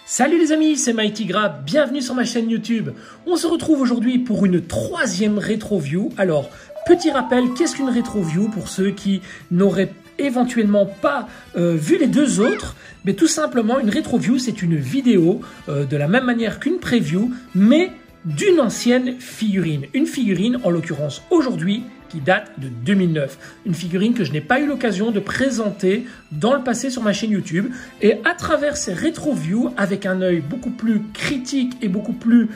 Salut les amis, c'est Mighty Grab, bienvenue sur ma chaîne YouTube. On se retrouve aujourd'hui pour une troisième rétro-view. Alors, petit rappel, qu'est-ce qu'une rétro-view pour ceux qui n'auraient éventuellement pas vu les deux autres? Mais tout simplement, une rétro-view, c'est une vidéo de la même manière qu'une preview, mais d'une ancienne figurine. Une figurine, en l'occurrence aujourd'hui, qui date de 2009. Une figurine que je n'ai pas eu l'occasion de présenter dans le passé sur ma chaîne YouTube. Et à travers ces rétro-views, avec un œil beaucoup plus critique et beaucoup plus,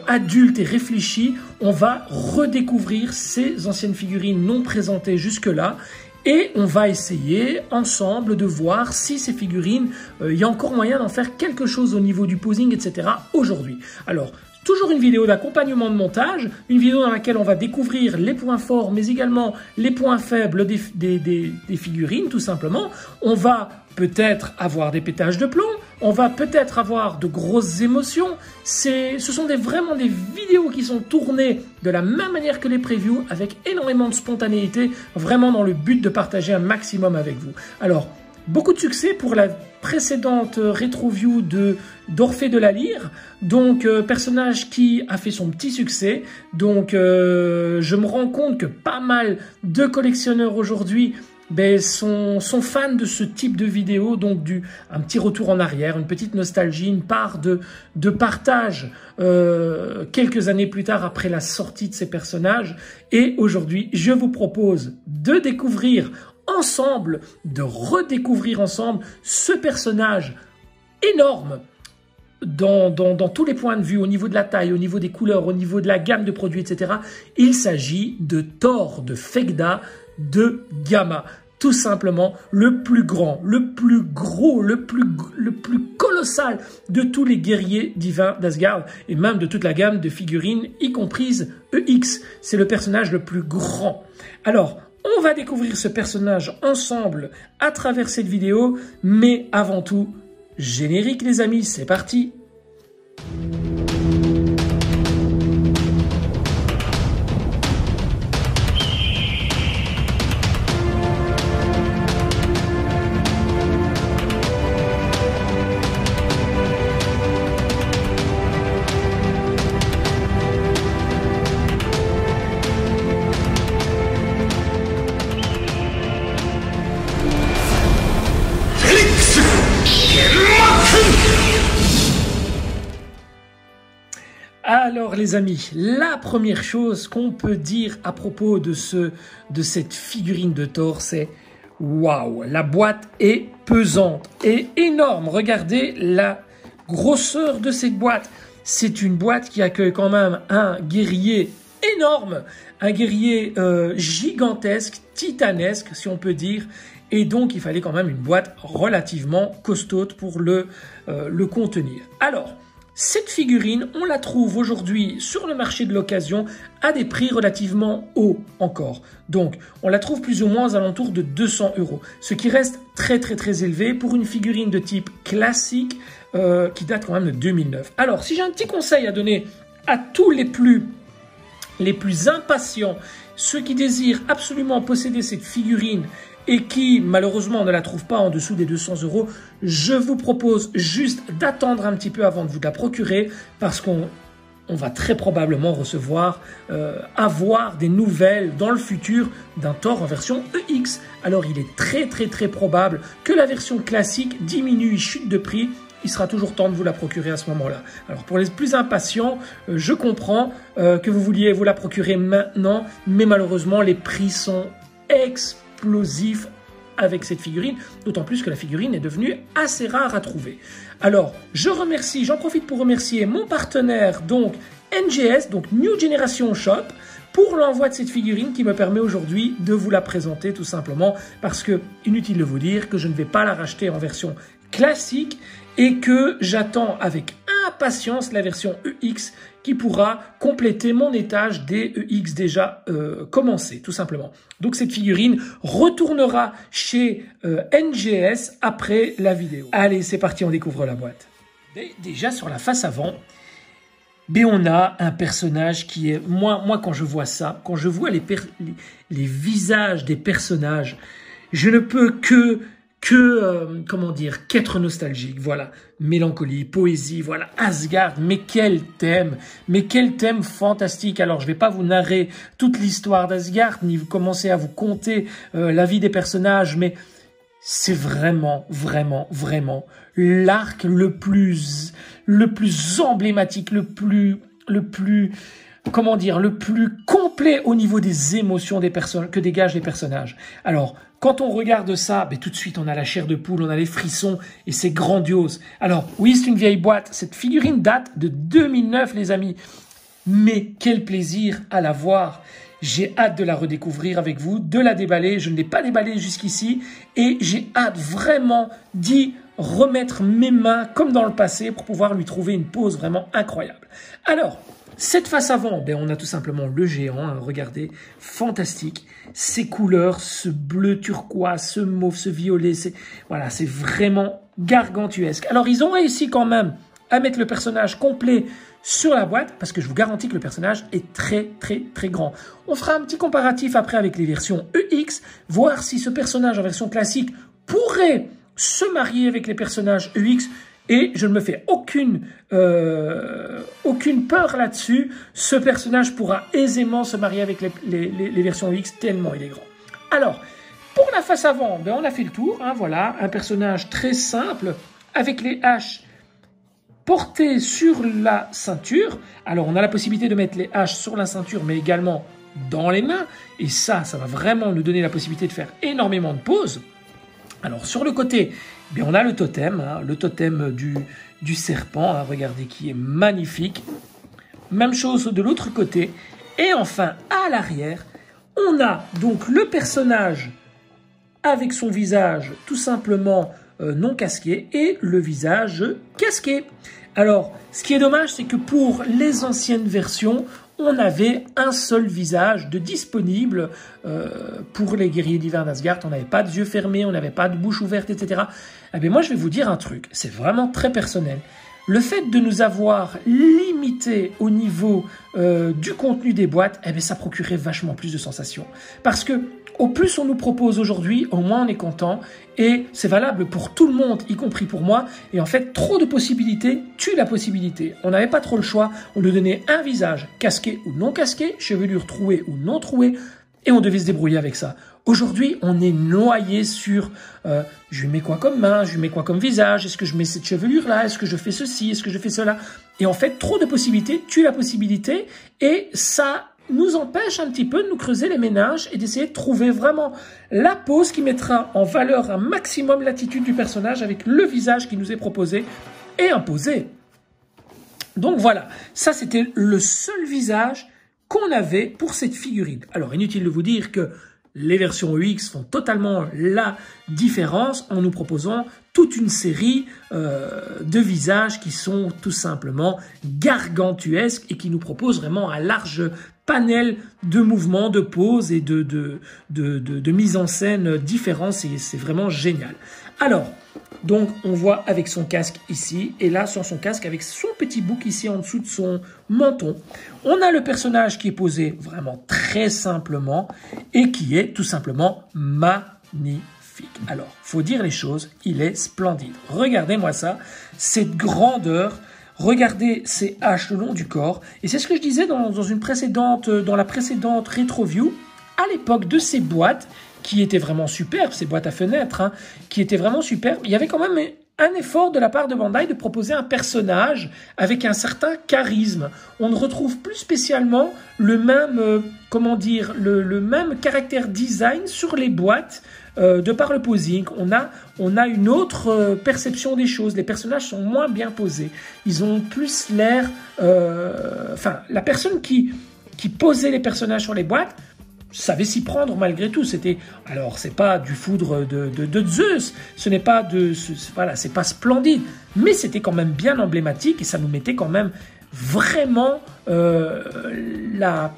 adulte et réfléchi, on va redécouvrir ces anciennes figurines non présentées jusque-là. Et on va essayer ensemble de voir si ces figurines, il y a encore moyen d'en faire quelque chose au niveau du posing, etc. aujourd'hui. Alors, toujours une vidéo d'accompagnement de montage, une vidéo dans laquelle on va découvrir les points forts, mais également les points faibles des figurines, tout simplement. On va peut-être avoir des pétages de plomb, on va peut-être avoir de grosses émotions. Ce sont vraiment des vidéos qui sont tournées de la même manière que les previews, avec énormément de spontanéité, vraiment dans le but de partager un maximum avec vous. Alors, beaucoup de succès pour la précédente rétro-view d'Orphée de la Lyre, donc personnage qui a fait son petit succès. Donc je me rends compte que pas mal de collectionneurs aujourd'hui sont fans de ce type de vidéo, donc un petit retour en arrière, une petite nostalgie, une part de partage quelques années plus tard après la sortie de ces personnages. Et aujourd'hui, je vous propose de découvrir ensemble, de redécouvrir ensemble ce personnage énorme dans tous les points de vue, au niveau de la taille, au niveau des couleurs, au niveau de la gamme de produits, etc. Il s'agit de Thor de Fegda de Gamma. Tout simplement le plus grand, le plus gros, le plus colossal de tous les guerriers divins d'Asgard et même de toute la gamme de figurines, y comprise EX. C'est le personnage le plus grand. Alors, on va découvrir ce personnage ensemble à travers cette vidéo, mais avant tout, générique les amis, c'est parti! Alors les amis, la première chose qu'on peut dire à propos de cette figurine de Thor, c'est waouh, la boîte est pesante et énorme. Regardez la grosseur de cette boîte. C'est une boîte qui accueille quand même un guerrier énorme, un guerrier gigantesque, titanesque si on peut dire. Et donc il fallait quand même une boîte relativement costaude pour le contenir. Alors, cette figurine, on la trouve aujourd'hui sur le marché de l'occasion à des prix relativement hauts encore. Donc, on la trouve plus ou moins aux alentours de 200 €, ce qui reste très élevé pour une figurine de type classique qui date quand même de 2009. Alors, si j'ai un petit conseil à donner à tous les plus impatients, ceux qui désirent absolument posséder cette figurine et qui malheureusement ne la trouvent pas en dessous des 200 €, je vous propose juste d'attendre un petit peu avant de vous la procurer, parce qu'on va très probablement avoir des nouvelles dans le futur d'un Thor en version EX. Alors il est très probable que la version classique diminue, chute de prix. Il sera toujours temps de vous la procurer à ce moment-là. Alors pour les plus impatients, je comprends que vous vouliez vous la procurer maintenant, mais malheureusement les prix sont explosif avec cette figurine, d'autant plus que la figurine est devenue assez rare à trouver. Alors, j'en profite pour remercier mon partenaire, donc NGS, donc New Generation Shop, pour l'envoi de cette figurine qui me permet aujourd'hui de vous la présenter tout simplement parce que, inutile de vous dire que je ne vais pas la racheter en version classique et que j'attends avec impatience la version EX qui pourra compléter mon étage des EX déjà commencés, tout simplement. Donc cette figurine retournera chez NGS après la vidéo. Allez, c'est parti, on découvre la boîte. Déjà sur la face avant, on a un personnage qui est... Moi quand je vois ça, quand je vois les visages des personnages, je ne peux que comment dire, qu'être nostalgique, voilà, mélancolie, poésie, voilà, Asgard, mais quel thème fantastique. Alors, je vais pas vous narrer toute l'histoire d'Asgard, ni vous commencer à vous conter la vie des personnages, mais c'est vraiment, vraiment, vraiment l'arc le plus emblématique, le plus comment dire, le plus complet au niveau des émotions des personnes que dégagent les personnages. Alors, quand on regarde ça, tout de suite, on a la chair de poule, on a les frissons, et c'est grandiose. Alors, oui, c'est une vieille boîte. Cette figurine date de 2009, les amis. Mais quel plaisir à la voir. J'ai hâte de la redécouvrir avec vous, de la déballer. Je ne l'ai pas déballée jusqu'ici, et j'ai hâte vraiment d'y remettre mes mains, comme dans le passé, pour pouvoir lui trouver une pose vraiment incroyable. Alors, cette face avant, on a tout simplement le géant, hein, regardez, fantastique. Ces couleurs, ce bleu turquoise, ce mauve, ce violet, voilà, c'est vraiment gargantuesque. Alors, ils ont réussi quand même à mettre le personnage complet sur la boîte, parce que je vous garantis que le personnage est très, très, très grand. On fera un petit comparatif après avec les versions EX, voir si ce personnage en version classique pourrait se marier avec les personnages EX. Et je ne me fais aucune peur là-dessus. Ce personnage pourra aisément se marier avec les versions X tellement il est grand. Alors, pour la face avant, on a fait le tour. Hein, voilà, un personnage très simple avec les haches portées sur la ceinture. Alors, on a la possibilité de mettre les haches sur la ceinture, mais également dans les mains. Et ça va vraiment nous donner la possibilité de faire énormément de poses. Alors, sur le côté, on a le totem, hein, le totem du serpent, hein, regardez, qui est magnifique. Même chose de l'autre côté. Et enfin, à l'arrière, on a donc le personnage avec son visage tout simplement non casqué et le visage casqué. Alors, ce qui est dommage, c'est que pour les anciennes versions, on avait un seul visage de disponible pour les guerriers d'hiver d'Asgard. On n'avait pas de yeux fermés, on n'avait pas de bouche ouverte, etc. Eh bien, moi, je vais vous dire un truc, c'est vraiment très personnel. Le fait de nous avoir limité au niveau du contenu des boîtes, eh bien, ça procurait vachement plus de sensations. Parce que au plus on nous propose aujourd'hui, au moins on est content. Et c'est valable pour tout le monde, y compris pour moi. Et en fait, trop de possibilités tue la possibilité. On n'avait pas trop le choix. On nous donnait un visage casqué ou non casqué, chevelure trouée ou non trouée. Et on devait se débrouiller avec ça. Aujourd'hui, on est noyé sur je lui mets quoi comme main, je lui mets quoi comme visage, est-ce que je mets cette chevelure-là, est-ce que je fais ceci, est-ce que je fais cela. Et en fait, trop de possibilités tue la possibilité et ça nous empêche un petit peu de nous creuser les méninges et d'essayer de trouver vraiment la pose qui mettra en valeur un maximum l'attitude du personnage avec le visage qui nous est proposé et imposé. Donc voilà, ça c'était le seul visage qu'on avait pour cette figurine. Alors inutile de vous dire que les versions EX font totalement la différence en nous proposant toute une série de visages qui sont tout simplement gargantuesques et qui nous proposent vraiment un large panel de mouvements, de poses et de mise en scène différents. C'est vraiment génial. Alors, donc on voit avec son casque ici, et là sur son casque avec son petit bouc ici en dessous de son menton. On a le personnage qui est posé vraiment très simplement et qui est tout simplement magnifique. Alors, faut dire les choses, il est splendide. Regardez-moi ça, cette grandeur. Regardez ces haches le long du corps. Et c'est ce que je disais dans la précédente rétro-view. À l'époque de ces boîtes, qui étaient vraiment superbes, ces boîtes à fenêtres, hein, qui étaient vraiment superbes, il y avait quand même un effort de la part de Bandai de proposer un personnage avec un certain charisme. On ne retrouve plus spécialement le même, le même caractère design sur les boîtes de par le posing. On a une autre perception des choses. Les personnages sont moins bien posés. Ils ont plus l'air... la personne qui posait les personnages sur les boîtes savait s'y prendre malgré tout. Alors c'est pas du foudre de Zeus, ce n'est pas c'est pas splendide, mais c'était quand même bien emblématique et ça nous mettait quand même vraiment la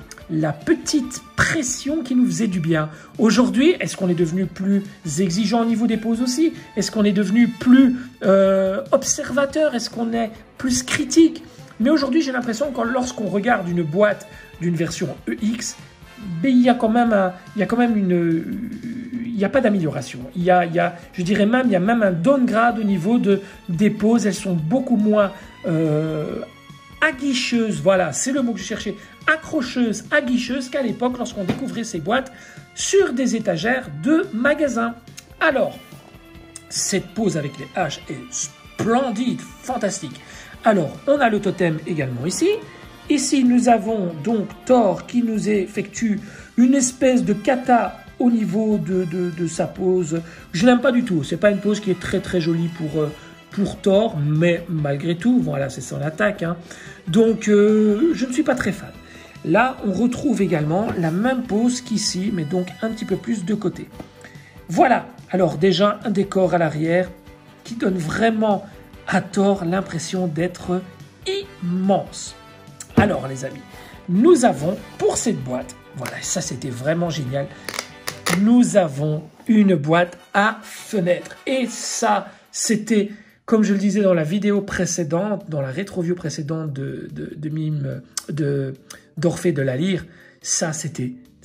petite pression qui nous faisait du bien. Aujourd'hui, est-ce qu'on est devenu plus exigeant au niveau des poses aussi? Est-ce qu'on est devenu plus observateur? Est-ce qu'on est plus critique? Mais aujourd'hui, j'ai l'impression que lorsqu'on regarde une boîte d'une version EX, il y a quand même n'y a pas d'amélioration. Je dirais même, il y a même un downgrade au niveau des poses. Elles sont beaucoup moins aguicheuses. Voilà, c'est le mot que je cherchais. Accrocheuses, aguicheuses qu'à l'époque lorsqu'on découvrait ces boîtes sur des étagères de magasins. Alors, cette pose avec les haches est splendide, fantastique. Alors, on a le totem également ici. Ici, nous avons donc Thor qui nous effectue une espèce de kata au niveau de sa pose. Je n'aime pas du tout. C'est pas une pose qui est très très jolie pour Thor, mais malgré tout, voilà, c'est son attaque. Hein. Donc, je ne suis pas très fan. Là, on retrouve également la même pose qu'ici, mais donc un petit peu plus de côté. Voilà, alors déjà un décor à l'arrière qui donne vraiment à Thor l'impression d'être immense. Alors les amis, nous avons pour cette boîte, voilà, ça c'était vraiment génial, nous avons une boîte à fenêtre. Et ça, c'était, comme je le disais dans la vidéo précédente, dans la rétro-view précédente d'Orphée de la Lyre, ça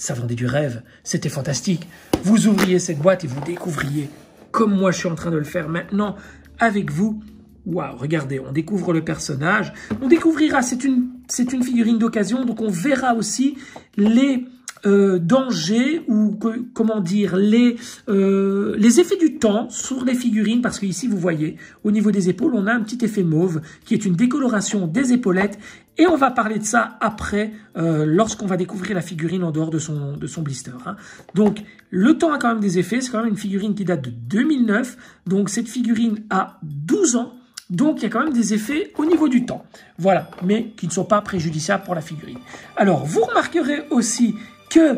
vendait du rêve, c'était fantastique. Vous ouvriez cette boîte et vous découvriez, comme moi je suis en train de le faire maintenant avec vous. Waouh, regardez, on découvre le personnage. On découvrira, c'est une figurine d'occasion, donc on verra aussi les dangers ou comment dire les effets du temps sur les figurines, parce que ici vous voyez au niveau des épaules on a un petit effet mauve qui est une décoloration des épaulettes, et on va parler de ça après lorsqu'on va découvrir la figurine en dehors de son blister. Hein. Donc le temps a quand même des effets, c'est quand même une figurine qui date de 2009, donc cette figurine a 12 ans. Donc, il y a quand même des effets au niveau du temps. Voilà, mais qui ne sont pas préjudiciables pour la figurine. Alors, vous remarquerez aussi que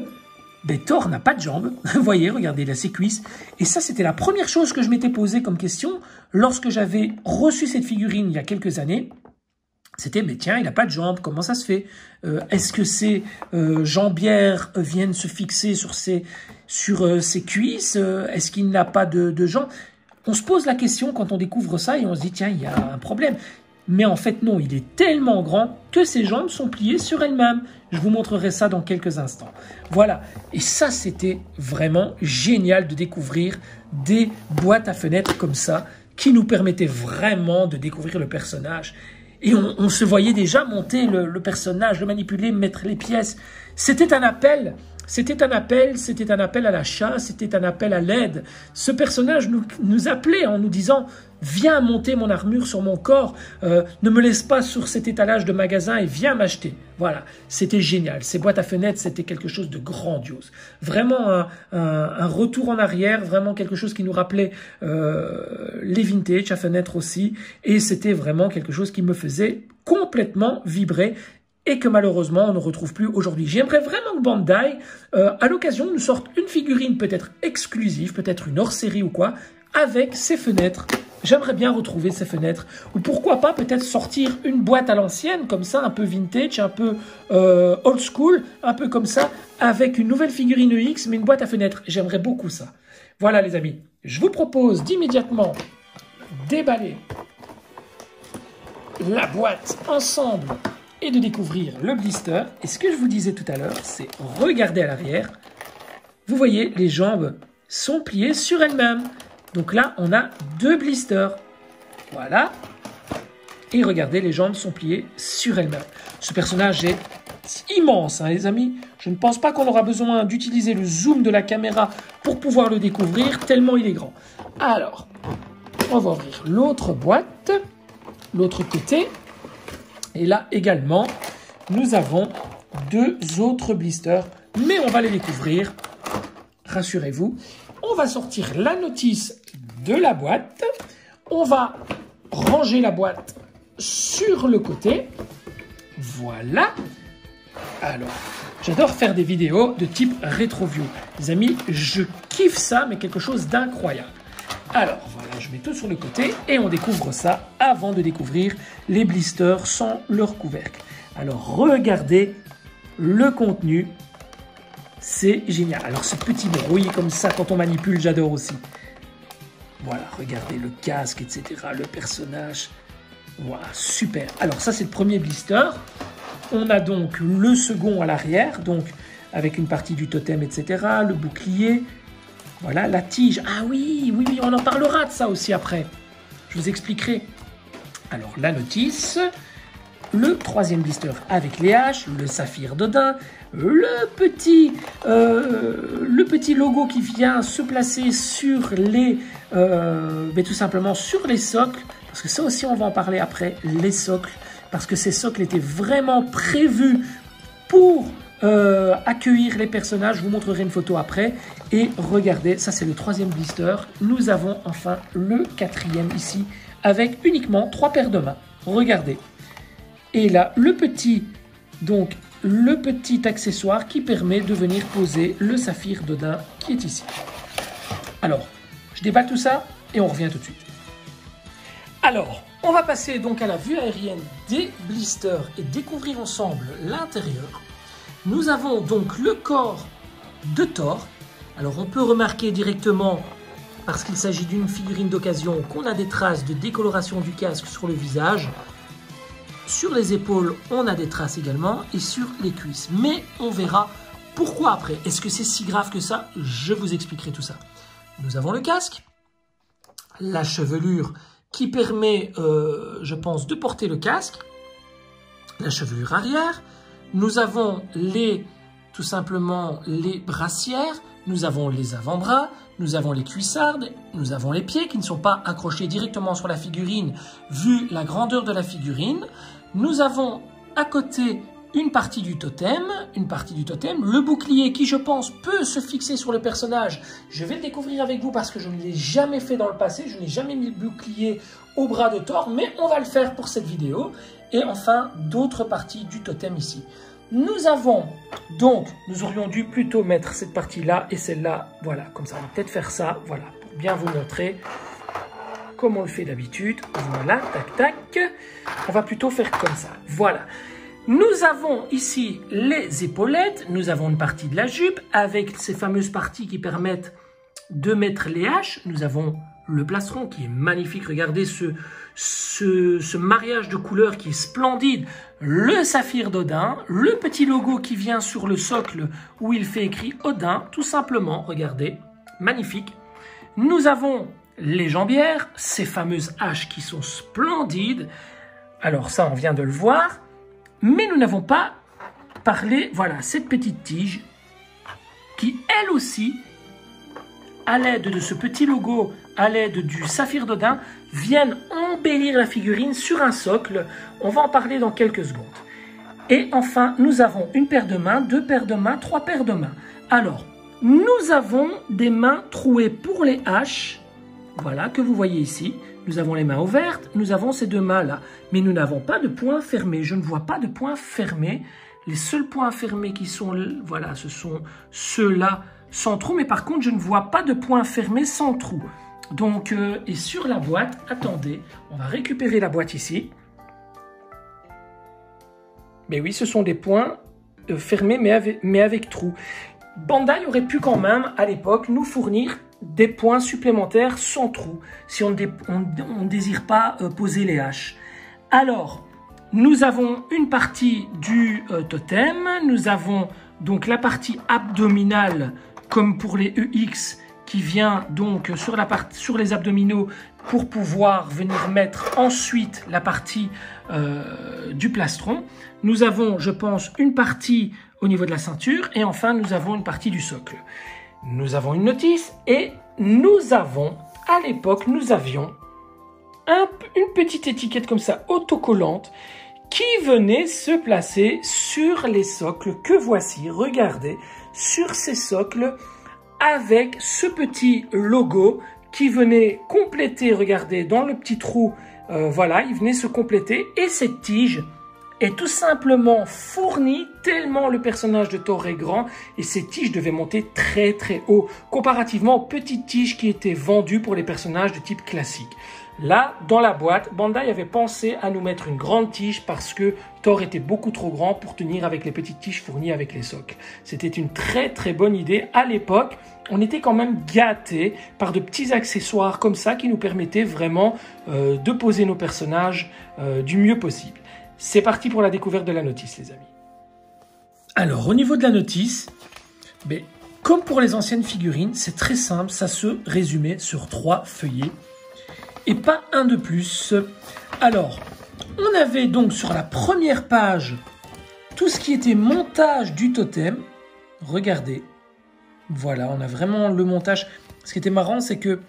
Thor n'a pas de jambes. Vous voyez, regardez, il a ses cuisses. Et ça, c'était la première chose que je m'étais posée comme question lorsque j'avais reçu cette figurine il y a quelques années. C'était, mais tiens, il n'a pas de jambes, comment ça se fait? Est-ce que ces jambières viennent se fixer sur ses cuisses? Est-ce qu'il n'a pas de jambes? On se pose la question quand on découvre ça et on se dit, tiens, il y a un problème. Mais en fait, non, il est tellement grand que ses jambes sont pliées sur elles-mêmes. Je vous montrerai ça dans quelques instants. Voilà. Et ça, c'était vraiment génial de découvrir des boîtes à fenêtres comme ça qui nous permettaient vraiment de découvrir le personnage. Et on se voyait déjà monter le personnage, le manipuler, mettre les pièces. C'était un appel. C'était un appel à l'achat, c'était un appel à l'aide. Ce personnage nous appelait en nous disant « Viens monter mon armure sur mon corps, ne me laisse pas sur cet étalage de magasin et viens m'acheter. » Voilà, c'était génial. Ces boîtes à fenêtres, c'était quelque chose de grandiose. Vraiment un retour en arrière, vraiment quelque chose qui nous rappelait les vintage à fenêtres aussi. Et c'était vraiment quelque chose qui me faisait complètement vibrer, et que malheureusement on ne retrouve plus aujourd'hui. J'aimerais vraiment que Bandai, à l'occasion, nous sorte une figurine peut-être exclusive, peut-être une hors-série ou quoi, avec ces fenêtres. J'aimerais bien retrouver ces fenêtres. Ou pourquoi pas peut-être sortir une boîte à l'ancienne, comme ça, un peu vintage, un peu old school, un peu comme ça, avec une nouvelle figurine EX, mais une boîte à fenêtres. J'aimerais beaucoup ça. Voilà les amis, je vous propose d'immédiatement déballer la boîte ensemble et de découvrir le blister. Et ce que je vous disais tout à l'heure, c'est regarder à l'arrière. Vous voyez, les jambes sont pliées sur elles-mêmes. Donc là, on a deux blisters. Voilà. Et regardez, les jambes sont pliées sur elles-mêmes. Ce personnage est immense, hein, les amis. Je ne pense pas qu'on aura besoin d'utiliser le zoom de la caméra pour pouvoir le découvrir, tellement il est grand. Alors, on va ouvrir l'autre boîte, l'autre côté. Et là également, nous avons deux autres blisters, mais on va les découvrir, rassurez-vous. On va sortir la notice de la boîte, on va ranger la boîte sur le côté, voilà. Alors, j'adore faire des vidéos de type rétro-view. Les amis, je kiffe ça, mais quelque chose d'incroyable. Alors, voilà, je mets tout sur le côté et on découvre ça avant de découvrir les blisters sans leur couvercle. Alors, regardez le contenu. C'est génial. Alors, ce petit bruit comme ça quand on manipule, j'adore aussi. Voilà, regardez le casque, etc. Le personnage. Voilà, super. Alors, ça, c'est le premier blister. On a donc le second à l'arrière, donc avec une partie du totem, etc. Le bouclier. Voilà, la tige. Ah oui, oui, oui, on en parlera de ça aussi après. Je vous expliquerai. Alors, la notice, le troisième blister avec les haches, le saphir d'Odin, le petit logo qui vient se placer sur les, mais tout simplement sur les socles, parce que ça aussi on va en parler après, les socles, parce que ces socles étaient vraiment prévus pour accueillir les personnages. Je vous montrerai une photo après. Et regardez, ça c'est le troisième blister. Nous avons enfin le quatrième ici, avec uniquement 3 paires de mains. Regardez. Et là, le petit accessoire qui permet de venir poser le saphir d'Odin qui est ici. Alors, je déballe tout ça et on revient tout de suite. Alors, on va passer donc à la vue aérienne des blisters et découvrir ensemble l'intérieur. Nous avons donc le corps de Thor. Alors, on peut remarquer directement, parce qu'il s'agit d'une figurine d'occasion, qu'on a des traces de décoloration du casque sur le visage. Sur les épaules, on a des traces également, et sur les cuisses. Mais on verra pourquoi après. Est-ce que c'est si grave que ça? Je vous expliquerai tout ça. Nous avons le casque, la chevelure qui permet, je pense, de porter le casque, la chevelure arrière. Nous avons tout simplement les brassières, nous avons les avant-bras, nous avons les cuissardes, nous avons les pieds qui ne sont pas accrochés directement sur la figurine vu la grandeur de la figurine. Nous avons à côté une partie du totem, le bouclier qui je pense peut se fixer sur le personnage. Je vais le découvrir avec vous parce que je ne l'ai jamais fait dans le passé, je n'ai jamais mis le bouclier au bras de Thor, mais on va le faire pour cette vidéo. Et enfin, d'autres parties du totem ici. Nous avons donc, nous aurions dû plutôt mettre cette partie-là et celle-là, voilà, comme ça. On va peut-être faire ça, voilà, pour bien vous montrer comme on le fait d'habitude. Voilà, tac, tac. On va plutôt faire comme ça, voilà. Nous avons ici les épaulettes, nous avons une partie de la jupe avec ces fameuses parties qui permettent de mettre les haches. Nous avons le plastron qui est magnifique, regardez ce mariage de couleurs qui est splendide. Le saphir d'Odin, le petit logo qui vient sur le socle où il fait écrit Odin, tout simplement, regardez, magnifique. Nous avons les jambières, ces fameuses haches qui sont splendides. Alors ça, on vient de le voir. Mais nous n'avons pas parlé, voilà, cette petite tige qui, elle aussi, à l'aide de ce petit logo, à l'aide du saphir d'Odin, viennent embellir la figurine sur un socle. On va en parler dans quelques secondes. Et enfin, nous avons une paire de mains, 2 paires de mains, 3 paires de mains. Alors, nous avons des mains trouées pour les haches, voilà, que vous voyez ici. Nous avons les mains ouvertes, nous avons ces 2 mains-là. Mais nous n'avons pas de points fermés. Je ne vois pas de points fermés. Les seuls points fermés qui sont, voilà, ce sont ceux-là sans trou. Mais par contre, je ne vois pas de points fermés sans trou. Donc, et sur la boîte, attendez, on va récupérer la boîte ici. Mais oui, ce sont des points fermés, mais avec trou. Bandai aurait pu quand même, à l'époque, nous fournir des points supplémentaires sans trou, si on ne désire pas poser les haches. Alors, nous avons une partie du totem, nous avons donc la partie abdominale, comme pour les EX, qui vient donc sur les abdominaux pour pouvoir venir mettre ensuite la partie du plastron. Nous avons, je pense, une partie au niveau de la ceinture et enfin nous avons une partie du socle. Nous avons une notice et nous avons, à l'époque, nous avions une petite étiquette comme ça, autocollante, qui venait se placer sur les socles que voici. Regardez, sur ces socles, avec ce petit logo qui venait compléter, regardez, dans le petit trou, voilà, il venait se compléter. Et cette tige est tout simplement fournie tellement le personnage de Thor est grand et ces tiges devaient monter très très haut comparativement aux petites tiges qui étaient vendues pour les personnages de type classique. Là, dans la boîte, Bandai avait pensé à nous mettre une grande tige parce que Thor était beaucoup trop grand pour tenir avec les petites tiges fournies avec les socles. C'était une très très bonne idée. À l'époque, on était quand même gâtés par de petits accessoires comme ça qui nous permettaient vraiment de poser nos personnages du mieux possible. C'est parti pour la découverte de la notice, les amis. Alors, au niveau de la notice, Comme pour les anciennes figurines, c'est très simple, ça se résumait sur 3 feuillets et pas un de plus. Alors, on avait donc sur la première page tout ce qui était montage du totem. Regardez, voilà, on a vraiment le montage. Ce qui était marrant, c'est que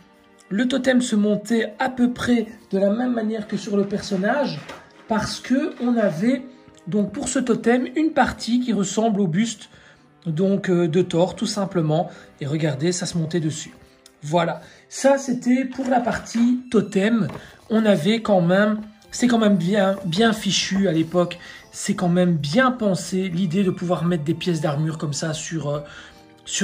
le totem se montait à peu près de la même manière que sur le personnage parce que on avait donc pour ce totem une partie qui ressemble au buste donc de Thor tout simplement. Et regardez, ça se montait dessus. Voilà, ça c'était pour la partie totem. On avait quand même, c'est quand même bien fichu à l'époque. C'est quand même bien pensé l'idée de pouvoir mettre des pièces d'armure comme ça sur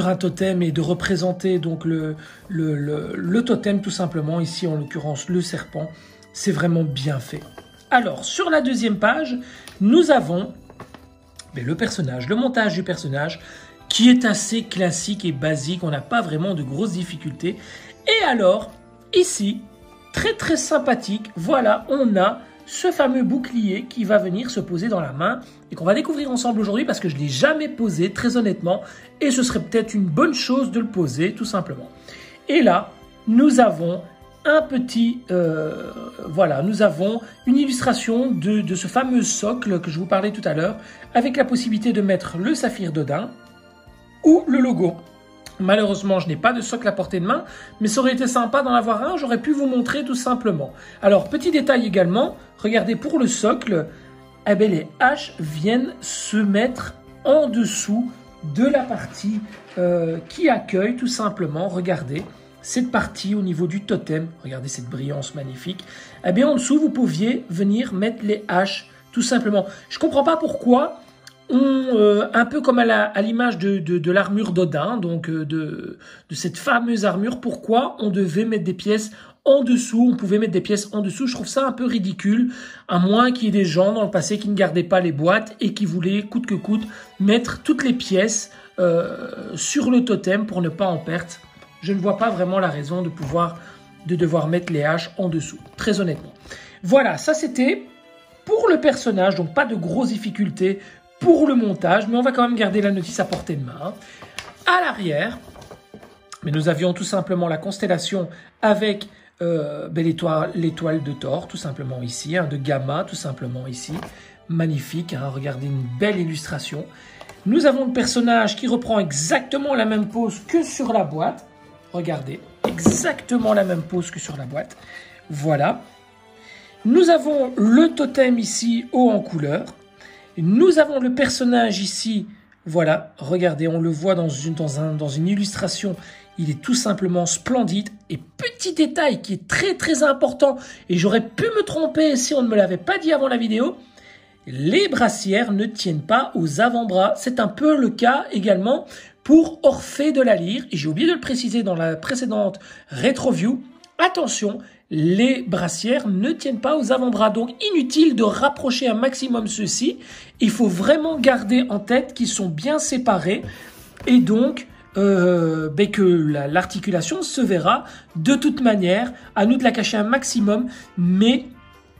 un totem et de représenter donc le totem tout simplement. Ici en l'occurrence le serpent. C'est vraiment bien fait. Alors sur la deuxième page, nous avons le personnage, le montage du personnage qui est assez classique et basique. On n'a pas vraiment de grosses difficultés. Et alors ici, très sympathique, voilà, on a ce fameux bouclier qui va venir se poser dans la main et qu'on va découvrir ensemble aujourd'hui parce que je ne l'ai jamais posé, très honnêtement, et ce serait peut-être une bonne chose de le poser, tout simplement. Et là, nous avons un petit... voilà, nous avons une illustration de ce fameux socle que je vous parlais tout à l'heure, avec la possibilité de mettre le saphir d'Odin ou le logo. Malheureusement, je n'ai pas de socle à portée de main, mais ça aurait été sympa d'en avoir un, j'aurais pu vous montrer tout simplement. Alors, petit détail également, regardez pour le socle, eh bien, les haches viennent se mettre en dessous de la partie qui accueille tout simplement, regardez, cette partie au niveau du totem, regardez cette brillance magnifique, eh bien en dessous vous pouviez venir mettre les haches tout simplement. Je ne comprends pas pourquoi... un peu comme à l'image de l'armure d'Odin, donc de cette fameuse armure, pourquoi on devait mettre des pièces en dessous, on pouvait mettre des pièces en dessous. Je trouve ça un peu ridicule, à moins qu'il y ait des gens dans le passé qui ne gardaient pas les boîtes et qui voulaient coûte que coûte mettre toutes les pièces sur le totem pour ne pas en perdre. Je ne vois pas vraiment la raison de devoir mettre les haches en dessous, très honnêtement. Voilà, ça c'était pour le personnage, donc pas de grosses difficultés pour le montage, mais on va quand même garder la notice à portée de main. À l'arrière, mais nous avions tout simplement la constellation avec l'étoile de Thor, tout simplement ici, de Gamma, tout simplement ici. Magnifique, regardez une belle illustration. Nous avons le personnage qui reprend exactement la même pose que sur la boîte. Regardez, exactement la même pose que sur la boîte. Voilà. Nous avons le totem ici, haut en couleur. Nous avons le personnage ici, voilà, regardez, on le voit dans une illustration, il est tout simplement splendide. Et petit détail qui est très important, et j'aurais pu me tromper si on ne me l'avait pas dit avant la vidéo, les brassières ne tiennent pas aux avant-bras. C'est un peu le cas également pour Orphée de la Lyre, et j'ai oublié de le préciser dans la précédente rétro-view. Attention, les brassières ne tiennent pas aux avant-bras, donc inutile de rapprocher un maximum ceux-ci. Il faut vraiment garder en tête qu'ils sont bien séparés et donc que l'articulation se verra de toute manière. À nous de la cacher un maximum, mais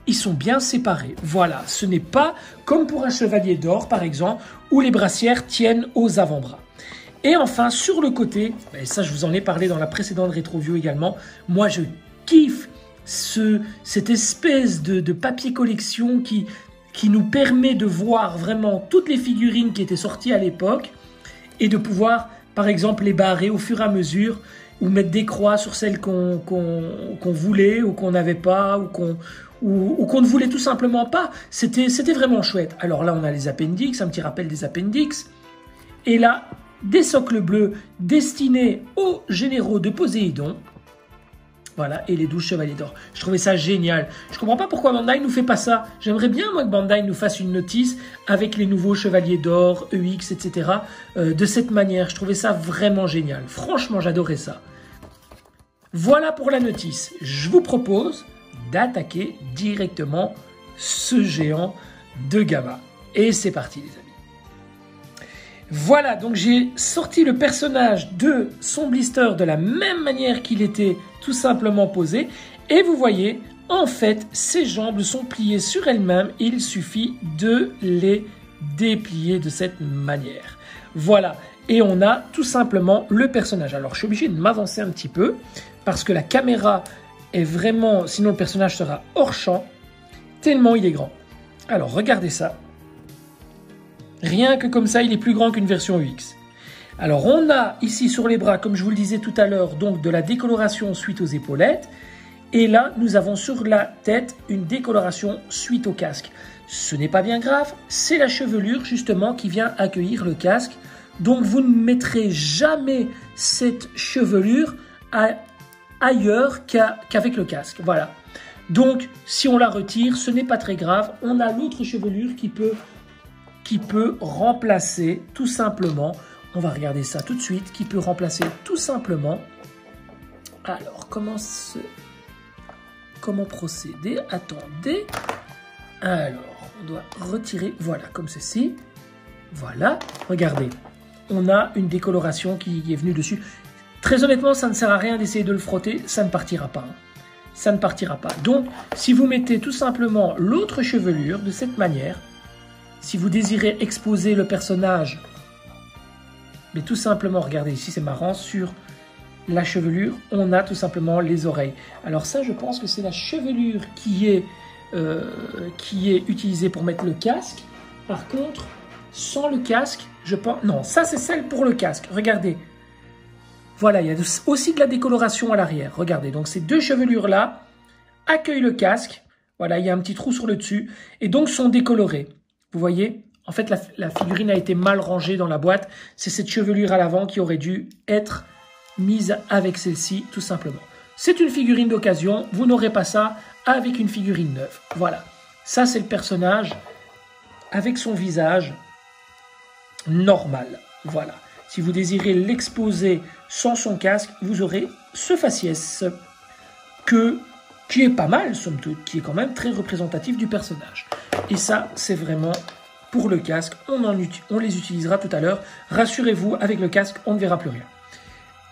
ils sont bien séparés. Voilà, ce n'est pas comme pour un chevalier d'or par exemple, où les brassières tiennent aux avant-bras. Et enfin, sur le côté, et ça je vous en ai parlé dans la précédente rétro-view également, moi je kiffe cette espèce de papier collection qui nous permet de voir vraiment toutes les figurines qui étaient sorties à l'époque et de pouvoir, par exemple, les barrer au fur et à mesure ou mettre des croix sur celles qu'on voulait ou qu'on n'avait pas ou qu'on ne voulait tout simplement pas. C'était vraiment chouette. Alors là, on a les appendix, un petit rappel des appendix. Et là, des socles bleus destinés aux généraux de Poséidon. Voilà, et les 12 chevaliers d'or. Je trouvais ça génial. Je comprends pas pourquoi Bandai nous fait pas ça. J'aimerais bien, moi, que Bandai nous fasse une notice avec les nouveaux chevaliers d'or, EX, etc. De cette manière. Je trouvais ça vraiment génial. Franchement, j'adorais ça. Voilà pour la notice. Je vous propose d'attaquer directement ce géant de Gamma. Et c'est parti, les amis. Voilà, donc j'ai sorti le personnage de son blister de la même manière qu'il était tout simplement posé. Et vous voyez, en fait, ses jambes sont pliées sur elles-mêmes. Il suffit de les déplier de cette manière. Voilà. et on a tout simplement le personnage. Alors, je suis obligé de m'avancer un petit peu parce que la caméra est vraiment... Sinon, le personnage sera hors champ, tellement il est grand. Alors, regardez ça. Rien que comme ça, il est plus grand qu'une version UX. Alors, on a ici sur les bras, comme je vous le disais tout à l'heure, donc de la décoloration suite aux épaulettes. Et là, nous avons sur la tête une décoloration suite au casque. Ce n'est pas bien grave, c'est la chevelure justement qui vient accueillir le casque. Donc, vous ne mettrez jamais cette chevelure ailleurs qu'avec le casque. Voilà. Donc, si on la retire, ce n'est pas très grave. On a l'autre chevelure qui peut remplacer tout simplement... On va regarder ça tout de suite, qui peut remplacer tout simplement. Alors, comment procéder? Attendez. Alors, on doit retirer, voilà, comme ceci. Voilà, regardez. On a une décoloration qui est venue dessus. Très honnêtement, ça ne sert à rien d'essayer de le frotter, ça ne partira pas. Ça ne partira pas. Donc, si vous mettez tout simplement l'autre chevelure de cette manière, si vous désirez exposer le personnage... Mais tout simplement, regardez ici, c'est marrant, sur la chevelure, on a tout simplement les oreilles. Alors ça, je pense que c'est la chevelure qui est utilisée pour mettre le casque. Par contre, sans le casque, je pense... Non, ça c'est celle pour le casque. Regardez. Voilà, il y a aussi de la décoloration à l'arrière. Regardez, donc ces deux chevelures-là accueillent le casque. Voilà, il y a un petit trou sur le dessus. Et donc sont décolorées. Vous voyez ? En fait, la figurine a été mal rangée dans la boîte. C'est cette chevelure à l'avant qui aurait dû être mise avec celle-ci, tout simplement. C'est une figurine d'occasion. Vous n'aurez pas ça avec une figurine neuve. Voilà. Ça, c'est le personnage avec son visage normal. Voilà. Si vous désirez l'exposer sans son casque, vous aurez ce faciès qui est pas mal, somme toute, qui est quand même très représentatif du personnage. Et ça, c'est vraiment... Pour le casque, on les utilisera tout à l'heure. Rassurez-vous, avec le casque, on ne verra plus rien.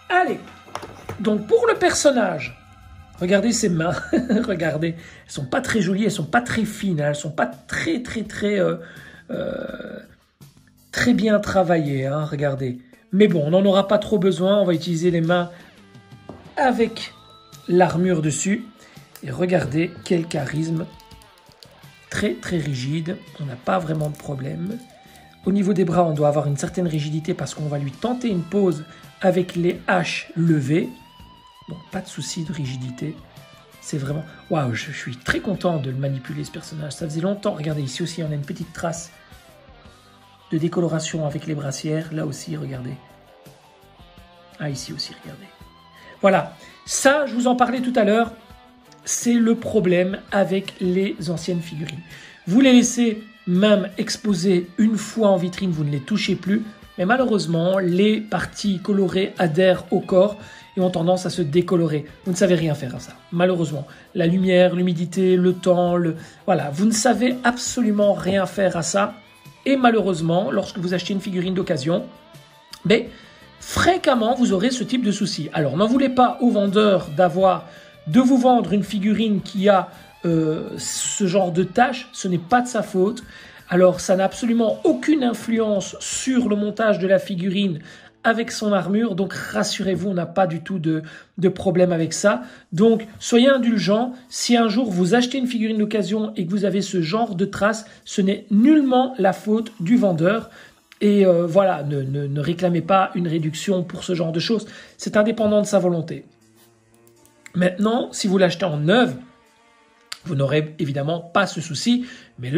Allez, donc pour le personnage, regardez ses mains. Regardez, elles ne sont pas très jolies, elles ne sont pas très fines, elles ne sont pas très bien travaillées. Hein, regardez. Mais bon, on n'en aura pas trop besoin. On va utiliser les mains avec l'armure dessus. Et regardez quel charisme. Très rigide, on n'a pas vraiment de problème. Au niveau des bras, on doit avoir une certaine rigidité parce qu'on va lui tenter une pose avec les haches levées. Donc pas de souci de rigidité. C'est vraiment... Waouh, je suis très content de le manipuler ce personnage. Ça faisait longtemps. Regardez, ici aussi, on a une petite trace de décoloration avec les brassières. Là aussi, regardez. Ah, ici aussi, regardez. Voilà, ça, je vous en parlais tout à l'heure. C'est le problème avec les anciennes figurines. Vous les laissez même exposées une fois en vitrine, vous ne les touchez plus. Mais malheureusement, les parties colorées adhèrent au corps et ont tendance à se décolorer. Vous ne savez rien faire à ça, malheureusement. La lumière, l'humidité, le temps, voilà, vous ne savez absolument rien faire à ça. Et malheureusement, lorsque vous achetez une figurine d'occasion, fréquemment, vous aurez ce type de souci. Alors, n'en voulez pas aux vendeurs de vous vendre une figurine qui a ce genre de tâches, ce n'est pas de sa faute. Alors, ça n'a absolument aucune influence sur le montage de la figurine avec son armure. Donc, rassurez-vous, on n'a pas du tout de problème avec ça. Donc, soyez indulgents. Si un jour vous achetez une figurine d'occasion et que vous avez ce genre de traces, ce n'est nullement la faute du vendeur. Et voilà, ne réclamez pas une réduction pour ce genre de choses. C'est indépendant de sa volonté. Maintenant, si vous l'achetez en neuve, vous n'aurez évidemment pas ce souci. Mais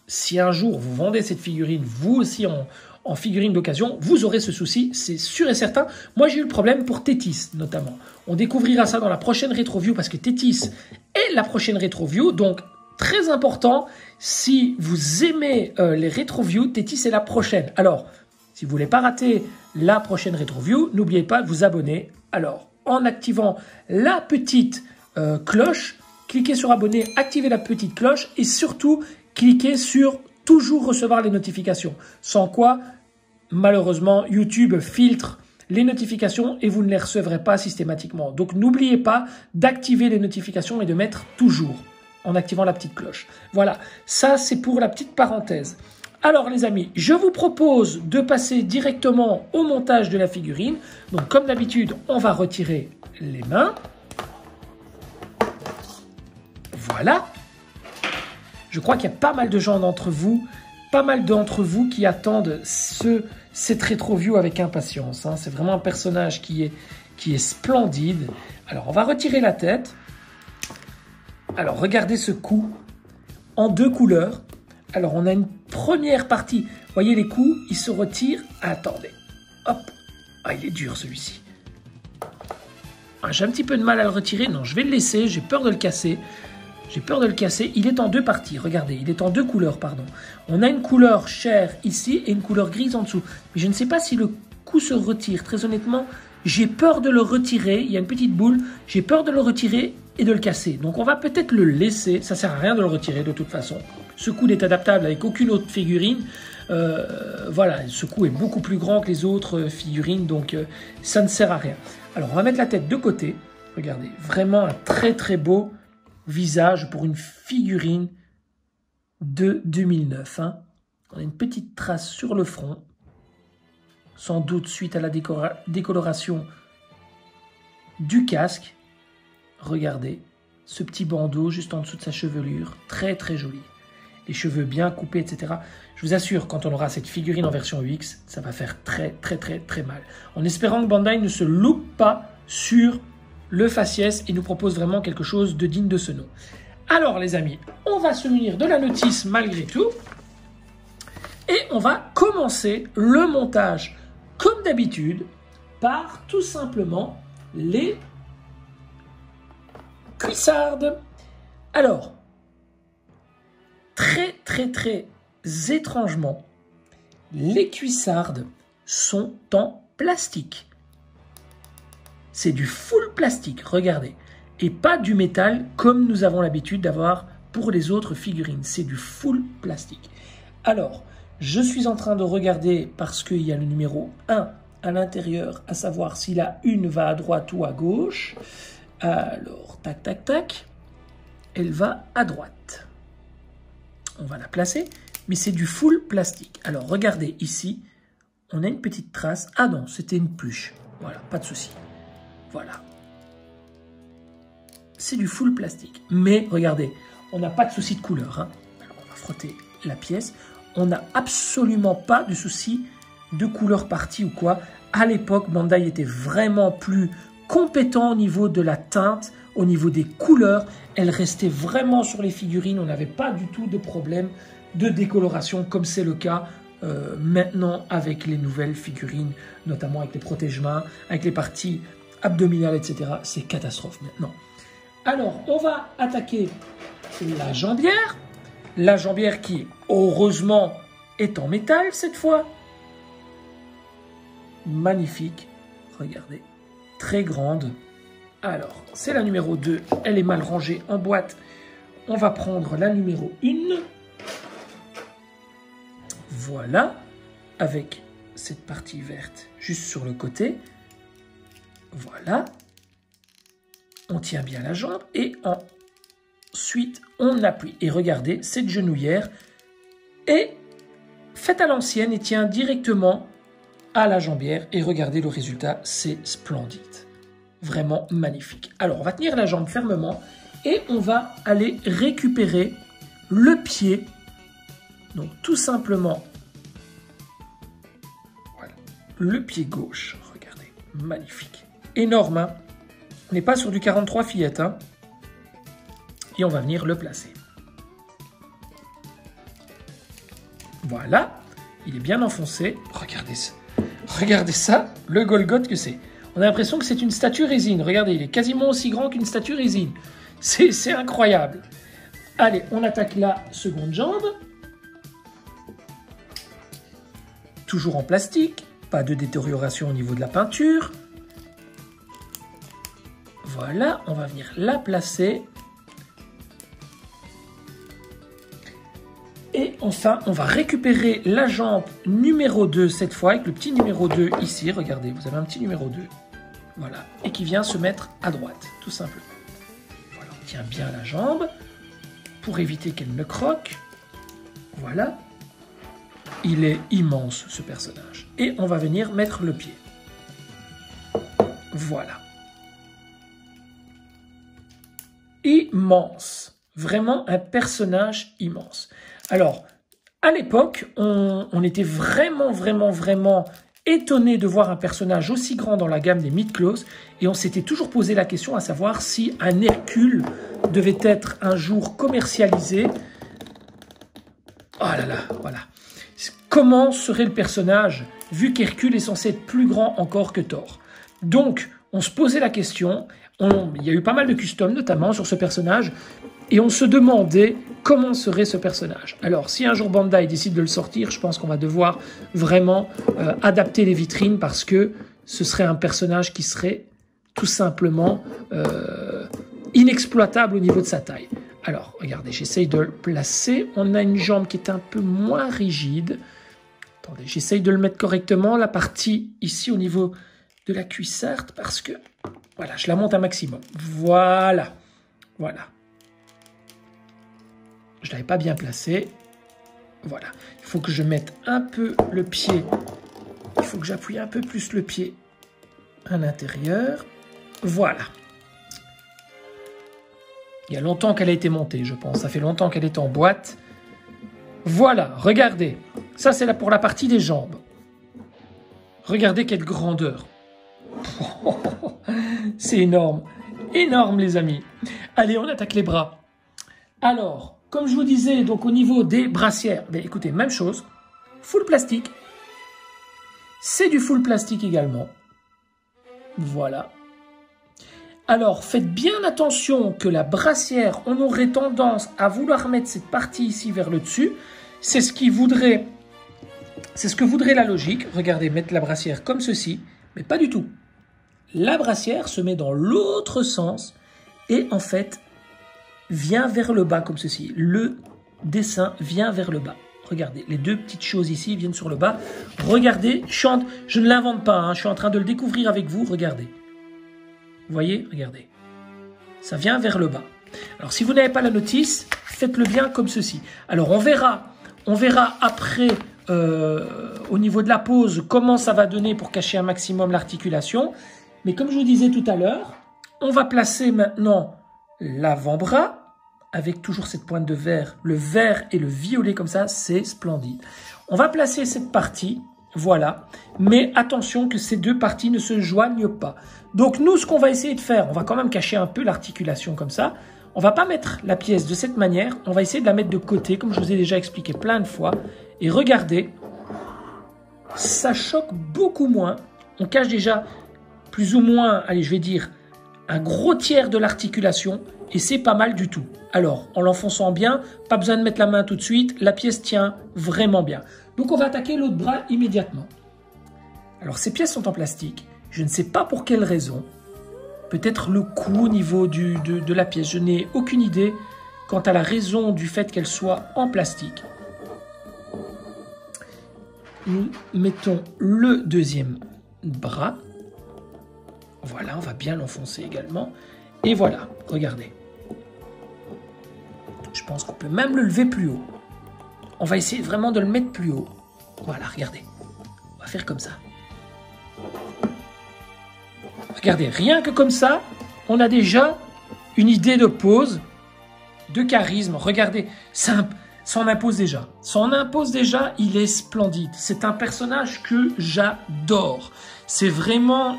si un jour vous vendez cette figurine, vous aussi en figurine d'occasion, vous aurez ce souci, c'est sûr et certain. Moi, j'ai eu le problème pour Tétis, notamment. On découvrira ça dans la prochaine rétro-view, parce que Tétis est la prochaine rétro-view. Donc, très important, si vous aimez les rétro-views, Tétis est la prochaine. Alors, si vous ne voulez pas rater la prochaine rétro-view, n'oubliez pas de vous abonner. Alors, en activant la petite cloche, cliquez sur abonner, activez la petite cloche et surtout, cliquez sur toujours recevoir les notifications. Sans quoi, malheureusement, YouTube filtre les notifications et vous ne les recevrez pas systématiquement. Donc, n'oubliez pas d'activer les notifications et de mettre toujours en activant la petite cloche. Voilà, ça c'est pour la petite parenthèse. Alors les amis, je vous propose de passer directement au montage de la figurine. Donc comme d'habitude, on va retirer les mains. Voilà. Je crois qu'il y a pas mal de gens d'entre vous, qui attendent cette rétro-view avec impatience. Hein. C'est vraiment un personnage qui est splendide. Alors on va retirer la tête. Alors regardez ce cou en 2 couleurs. Alors, on a une première partie. Vous voyez les coups, ils se retirent. Attendez. Hop. Ah, il est dur celui-ci. Ah, j'ai un petit peu de mal à le retirer. Non, je vais le laisser. J'ai peur de le casser. Il est en 2 parties. Regardez, il est en 2 couleurs, pardon. On a une couleur chair ici et une couleur grise en dessous. Mais je ne sais pas si le cou se retire. Très honnêtement, j'ai peur de le retirer. Il y a une petite boule. J'ai peur de le retirer et de le casser. Donc, on va peut-être le laisser. Ça ne sert à rien de le retirer de toute façon. Ce coup n'est adaptable avec aucune autre figurine. Voilà, ce coup est beaucoup plus grand que les autres figurines, donc ça ne sert à rien. Alors, on va mettre la tête de côté. Regardez, vraiment un très très beau visage pour une figurine de 2009. Hein. On a une petite trace sur le front, sans doute suite à la décoloration du casque. Regardez, ce petit bandeau juste en dessous de sa chevelure, très très joli. Les cheveux bien coupés, etc. Je vous assure, quand on aura cette figurine en version UX, ça va faire très très très très mal. En espérant que Bandai ne se loupe pas sur le faciès et nous propose vraiment quelque chose de digne de ce nom. Alors les amis, on va se munir de la notice malgré tout. Et on va commencer le montage, comme d'habitude, par tout simplement les cuissardes. Alors, très étrangement, les cuissardes sont en plastique. C'est du full plastique, regardez. Et pas du métal comme nous avons l'habitude d'avoir pour les autres figurines. C'est du full plastique. Alors, je suis en train de regarder parce qu'il y a le numéro 1 à l'intérieur, à savoir si la 1 va à droite ou à gauche. Alors, tac, tac, tac. Elle va à droite. On va la placer, mais c'est du full plastique. Alors, regardez ici, on a une petite trace. Ah non, c'était une pluche. Voilà, pas de souci. Voilà. C'est du full plastique. Mais, regardez, on n'a pas de souci de couleur. Hein. Alors, on va frotter la pièce. On n'a absolument pas de souci de couleur partie ou quoi. À l'époque, Bandai était vraiment plus compétent au niveau de la teinte, au niveau des couleurs. Elle restait vraiment sur les figurines. On n'avait pas du tout de problème de décoloration comme c'est le cas maintenant avec les nouvelles figurines, notamment avec les protège-mains, avec les parties abdominales, etc. C'est catastrophe maintenant. Alors, on va attaquer la jambière. La jambière qui, heureusement, est en métal cette fois. Magnifique. Regardez. Très grande. Alors, c'est la numéro 2. Elle est mal rangée en boîte. On va prendre la numéro 1. Voilà. Avec cette partie verte juste sur le côté. Voilà. On tient bien la jambe et ensuite on appuie. Et regardez, cette genouillère est faite à l'ancienne et tient directement à la jambière. Et regardez le résultat, c'est splendide. Vraiment magnifique. Alors, on va tenir la jambe fermement et on va aller récupérer le pied. Donc, tout simplement, voilà, le pied gauche. Regardez, magnifique. Énorme, hein. On n'est pas sur du 43 fillettes, hein. Et on va venir le placer. Voilà, il est bien enfoncé. Regardez ça. Regardez ça, le Golgoth que c'est. On a l'impression que c'est une statue résine. Regardez, il est quasiment aussi grand qu'une statue résine. C'est incroyable. Allez, on attaque la seconde jambe. Toujours en plastique. Pas de détérioration au niveau de la peinture. Voilà, on va venir la placer. Et enfin, on va récupérer la jambe numéro 2 cette fois, avec le petit numéro 2 ici. Regardez, vous avez un petit numéro 2. Voilà, et qui vient se mettre à droite, tout simplement. Voilà, on tient bien la jambe pour éviter qu'elle ne croque. Voilà. il est immense ce personnage. Et on va venir mettre le pied. Voilà. Immense. Vraiment un personnage immense. Alors, à l'époque, on était vraiment étonné de voir un personnage aussi grand dans la gamme des Mythos, et on s'était toujours posé la question à savoir si un Hercule devait être un jour commercialisé. Oh là là, voilà. Comment serait le personnage, vu qu'Hercule est censé être plus grand encore que Thor? Donc, on se posait la question, il y a eu pas mal de customs notamment sur ce personnage, et on se demandait comment serait ce personnage. Alors, si un jour Bandai décide de le sortir, je pense qu'on va devoir vraiment adapter les vitrines parce que ce serait un personnage qui serait tout simplement inexploitable au niveau de sa taille. Alors, regardez, j'essaye de le placer. On a une jambe qui est un peu moins rigide. Attendez, j'essaye de le mettre correctement. La partie ici au niveau de la cuisse, certes, parce que, voilà, je la monte un maximum. Voilà, voilà. Je ne l'avais pas bien placé. Voilà. Il faut que je mette un peu le pied. Il faut que j'appuie un peu plus le pied à l'intérieur. Voilà. Il y a longtemps qu'elle a été montée, je pense. Ça fait longtemps qu'elle est en boîte. Voilà, regardez. Ça, c'est là pour la partie des jambes. Regardez quelle grandeur. C'est énorme. Énorme, les amis. Allez, on attaque les bras. Alors, comme je vous disais, donc au niveau des brassières, ben, écoutez, même chose, full plastique. C'est du full plastique également. Voilà. Alors, faites bien attention que la brassière, on aurait tendance à vouloir mettre cette partie ici vers le dessus. C'est ce que voudrait la logique. Regardez, mettre la brassière comme ceci, mais pas du tout. La brassière se met dans l'autre sens et en fait, vient vers le bas comme ceci. Le dessin vient vers le bas. Regardez, les deux petites choses ici viennent sur le bas. Regardez, je ne l'invente pas, hein, je suis en train de le découvrir avec vous. Regardez. Vous voyez, regardez. Ça vient vers le bas. Alors, si vous n'avez pas la notice, faites-le bien comme ceci. Alors, on verra après, au niveau de la pose, comment ça va donner pour cacher un maximum l'articulation. Mais comme je vous disais tout à l'heure, on va placer maintenant l'avant-bras, avec toujours cette pointe de vert, le vert et le violet comme ça, c'est splendide. On va placer cette partie, voilà, mais attention que ces deux parties ne se joignent pas. Donc nous, ce qu'on va essayer de faire, on va quand même cacher un peu l'articulation comme ça. On va pas mettre la pièce de cette manière, on va essayer de la mettre de côté, comme je vous ai déjà expliqué plein de fois. Et regardez, ça choque beaucoup moins. On cache déjà plus ou moins, allez, je vais dire, un gros tiers de l'articulation et c'est pas mal du tout. Alors, en l'enfonçant bien, pas besoin de mettre la main tout de suite, la pièce tient vraiment bien. Donc on va attaquer l'autre bras immédiatement. Alors ces pièces sont en plastique, je ne sais pas pour quelle raison. Peut-être le coût au niveau de la pièce, je n'ai aucune idée quant à la raison du fait qu'elle soit en plastique. Nous mettons le deuxième bras. Voilà, on va bien l'enfoncer également. Et voilà, regardez. Je pense qu'on peut même le lever plus haut. On va essayer vraiment de le mettre plus haut. Voilà, regardez. On va faire comme ça. Regardez, rien que comme ça, on a déjà une idée de pose, de charisme. Regardez, ça en impose déjà. Ça en impose déjà, il est splendide. C'est un personnage que j'adore. C'est vraiment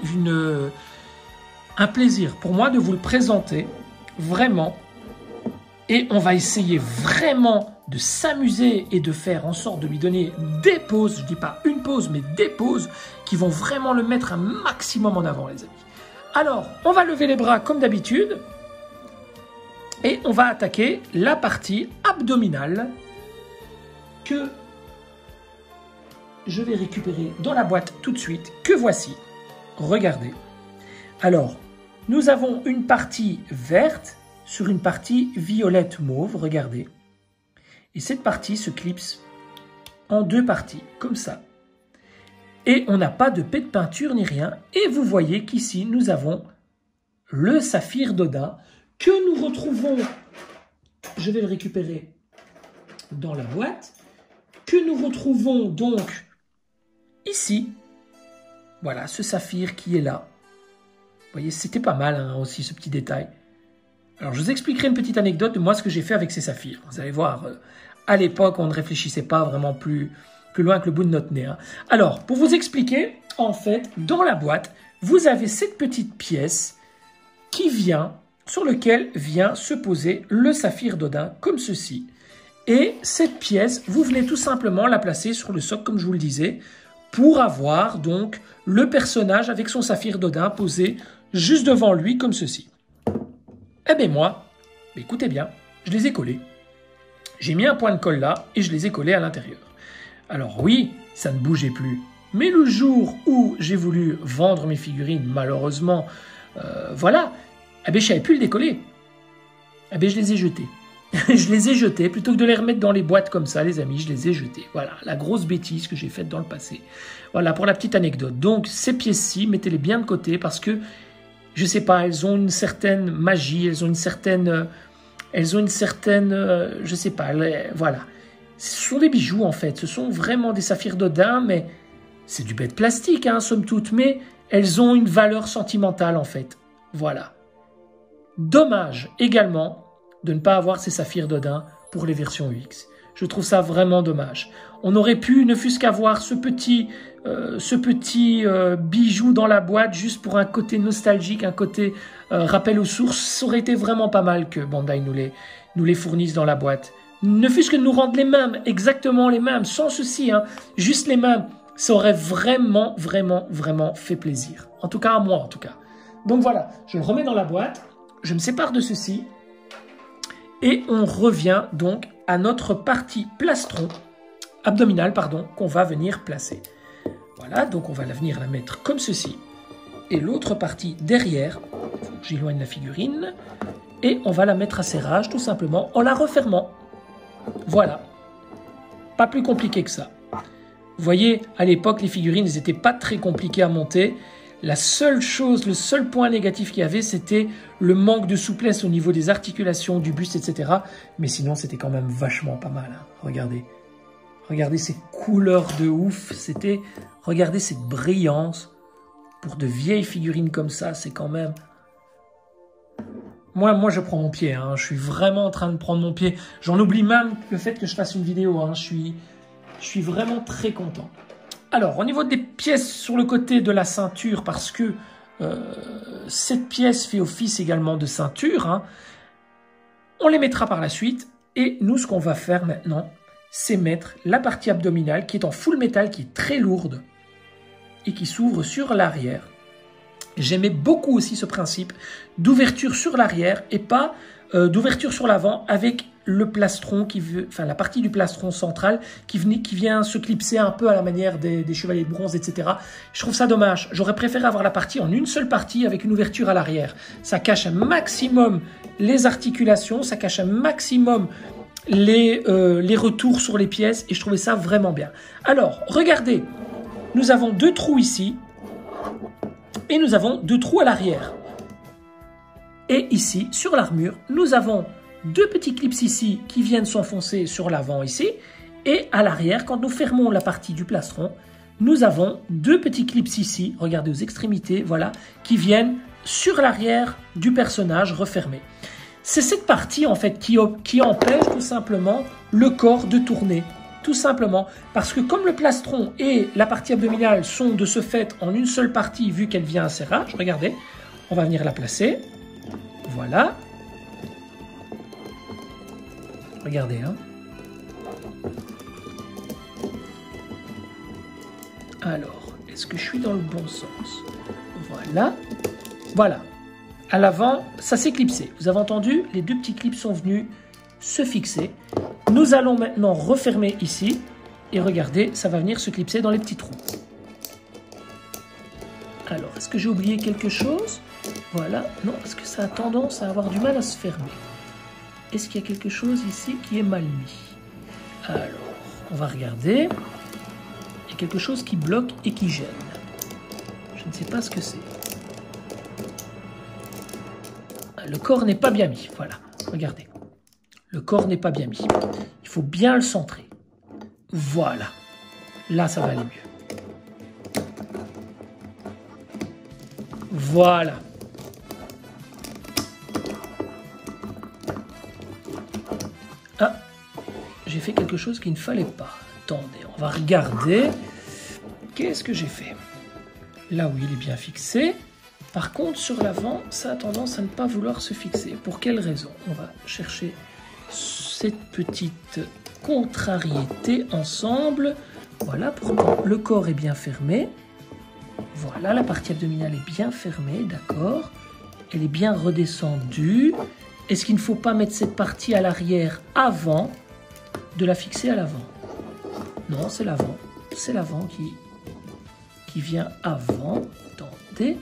un plaisir pour moi de vous le présenter, vraiment. Et on va essayer vraiment de s'amuser et de faire en sorte de lui donner des poses, je ne dis pas une pose, mais des poses qui vont vraiment le mettre un maximum en avant, les amis. Alors, on va lever les bras comme d'habitude et on va attaquer la partie abdominale que je vais récupérer dans la boîte tout de suite, que voici. Regardez. Alors, nous avons une partie verte sur une partie violette mauve, regardez. Et cette partie se clipse en deux parties, comme ça. Et on n'a pas de paix de peinture ni rien. Et vous voyez qu'ici, nous avons le saphir d'Odin que nous retrouvons, je vais le récupérer dans la boîte. que nous retrouvons donc ici. Voilà, ce saphir qui est là. Vous voyez, c'était pas mal hein, aussi ce petit détail. Alors, je vous expliquerai une petite anecdote de moi ce que j'ai fait avec ces saphirs. Vous allez voir, à l'époque, on ne réfléchissait pas vraiment plus loin que le bout de notre nez. Hein. Alors, pour vous expliquer, en fait, dans la boîte, vous avez cette petite pièce sur laquelle vient se poser le saphir d'Odin, comme ceci. Et cette pièce, vous venez tout simplement la placer sur le socle, comme je vous le disais, pour avoir donc le personnage avec son saphir d'Odin posé juste devant lui, comme ceci. Eh bien moi, écoutez bien, je les ai collés. J'ai mis un point de colle là et je les ai collés à l'intérieur. Alors oui, ça ne bougeait plus. Mais le jour où j'ai voulu vendre mes figurines, malheureusement, voilà, eh bien je ne savais plus le décoller. Eh bien je les ai jetés. Je les ai jetés, plutôt que de les remettre dans les boîtes comme ça, les amis, je les ai jetés. Voilà, la grosse bêtise que j'ai faite dans le passé. Voilà, pour la petite anecdote. Donc, ces pièces-ci, mettez-les bien de côté parce que, je sais pas, elles ont une certaine magie, elles ont une certaine, je sais pas, voilà. Ce sont des bijoux, en fait. Ce sont vraiment des saphirs d'Odin, mais c'est du bête plastique, hein, somme toute, mais elles ont une valeur sentimentale, en fait. Voilà. Dommage, également, de ne pas avoir ces saphirs d'Odin pour les versions UX. Je trouve ça vraiment dommage. On aurait pu, ne fût-ce qu'avoir ce petit bijou dans la boîte, juste pour un côté nostalgique, un côté rappel aux sources. Ça aurait été vraiment pas mal que Bandai nous les fournisse dans la boîte. Ne fût-ce que de nous rendre les mêmes, exactement les mêmes, sans ceci, hein, juste les mêmes. Ça aurait vraiment, vraiment, vraiment fait plaisir. En tout cas, à moi, en tout cas. Donc voilà, je le remets dans la boîte. Je me sépare de ceci. Et on revient donc à notre partie plastron, abdominale, pardon, qu'on va venir placer. Voilà, donc on va venir la mettre comme ceci. Et l'autre partie derrière, j'éloigne la figurine, et on va la mettre à serrage tout simplement en la refermant. Voilà, pas plus compliqué que ça. Vous voyez, à l'époque, les figurines n'étaient pas très compliquées à monter. La seule chose, le seul point négatif qu'il y avait, c'était le manque de souplesse au niveau des articulations, du buste, etc. Mais sinon, c'était quand même vachement pas mal. Hein. Regardez. Regardez ces couleurs de ouf. Regardez cette brillance. Pour de vieilles figurines comme ça, c'est quand même... Moi, je prends mon pied. Hein. Je suis vraiment en train de prendre mon pied. J'en oublie même le fait que je fasse une vidéo. Hein. Je suis vraiment très content. Alors, au niveau des pièces sur le côté de la ceinture, parce que cette pièce fait office également de ceinture, hein, on les mettra par la suite. Et nous, ce qu'on va faire maintenant, c'est mettre la partie abdominale qui est en full métal, qui est très lourde et qui s'ouvre sur l'arrière. J'aimais beaucoup aussi ce principe d'ouverture sur l'arrière et pas d'ouverture sur l'avant avec le plastron, la partie du plastron central qui vient se clipser un peu à la manière des chevaliers de bronze, etc. Je trouve ça dommage. J'aurais préféré avoir la partie en une seule partie avec une ouverture à l'arrière. Ça cache un maximum les articulations, ça cache un maximum les retours sur les pièces et je trouvais ça vraiment bien. Alors, regardez, nous avons deux trous ici et nous avons deux trous à l'arrière. Et ici, sur l'armure, nous avons deux petits clips ici qui viennent s'enfoncer sur l'avant ici. Et à l'arrière, quand nous fermons la partie du plastron, nous avons deux petits clips ici, regardez aux extrémités, voilà, qui viennent sur l'arrière du personnage refermé. C'est cette partie en fait qui empêche tout simplement le corps de tourner. Tout simplement parce que comme le plastron et la partie abdominale sont de ce fait en une seule partie vu qu'elle vient à serrage, regardez, on va venir la placer. Voilà. Regardez, hein. Alors, est-ce que je suis dans le bon sens? Voilà. Voilà. À l'avant, ça s'est clipsé. Vous avez entendu? Les deux petits clips sont venus se fixer. Nous allons maintenant refermer ici. Et regardez, ça va venir se clipser dans les petits trous. Alors, est-ce que j'ai oublié quelque chose? Voilà. Non, parce que ça a tendance à avoir du mal à se fermer. Est-ce qu'il y a quelque chose ici qui est mal mis? Alors, on va regarder. Il y a quelque chose qui bloque et qui gêne. Je ne sais pas ce que c'est. Le corps n'est pas bien mis. Voilà, regardez. Le corps n'est pas bien mis. Il faut bien le centrer. Voilà. Là, ça va aller mieux. Voilà. Ah, j'ai fait quelque chose qu'il ne fallait pas. Attendez, on va regarder. Qu'est-ce que j'ai fait? Là, oui, il est bien fixé. Par contre, sur l'avant, ça a tendance à ne pas vouloir se fixer. Pour quelle raison? On va chercher cette petite contrariété ensemble. Voilà, pourtant, le corps est bien fermé. Voilà, la partie abdominale est bien fermée, d'accord. Elle est bien redescendue. Est-ce qu'il ne faut pas mettre cette partie à l'arrière avant de la fixer à l'avant? Non, c'est l'avant. C'est l'avant qui vient avant. Attendez.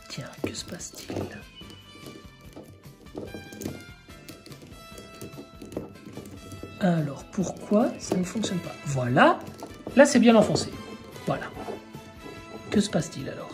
Tiens, que se passe-t-il? Alors, pourquoi ça ne fonctionne pas? Voilà. Là, c'est bien enfoncé. Voilà. Que se passe-t-il alors?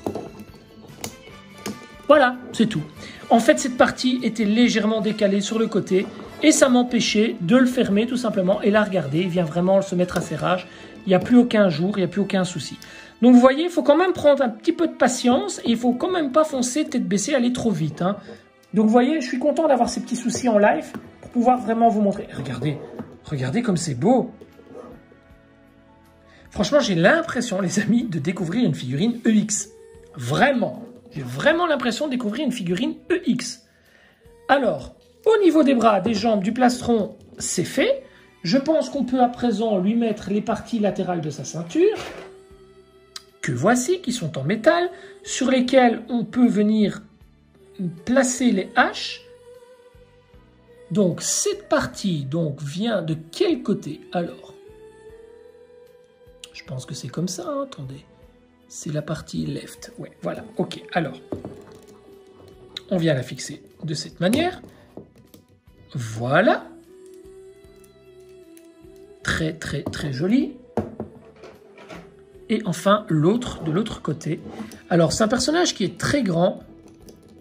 Voilà, c'est tout. En fait, cette partie était légèrement décalée sur le côté et ça m'empêchait de le fermer tout simplement. Et là, regardez, il vient vraiment se mettre à serrage. Il n'y a plus aucun jour, il n'y a plus aucun souci. Donc, vous voyez, il faut quand même prendre un petit peu de patience et il ne faut quand même pas foncer tête baissée, aller trop vite. Hein. Donc, vous voyez, je suis content d'avoir ces petits soucis en live pour pouvoir vraiment vous montrer. Regardez, regardez comme c'est beau. Franchement, j'ai l'impression, les amis, de découvrir une figurine EX. Vraiment. J'ai vraiment l'impression de découvrir une figurine EX. Alors, au niveau des bras, des jambes, du plastron, c'est fait. Je pense qu'on peut à présent lui mettre les parties latérales de sa ceinture, que voici, qui sont en métal, sur lesquelles on peut venir placer les haches. Donc, cette partie donc, vient de quel côté? Alors, je pense que c'est comme ça, hein, attendez. C'est la partie left. Ouais, voilà, ok. Alors, on vient la fixer de cette manière. Voilà. Très, très, très joli. Et enfin, l'autre, de l'autre côté. Alors, c'est un personnage qui est très grand,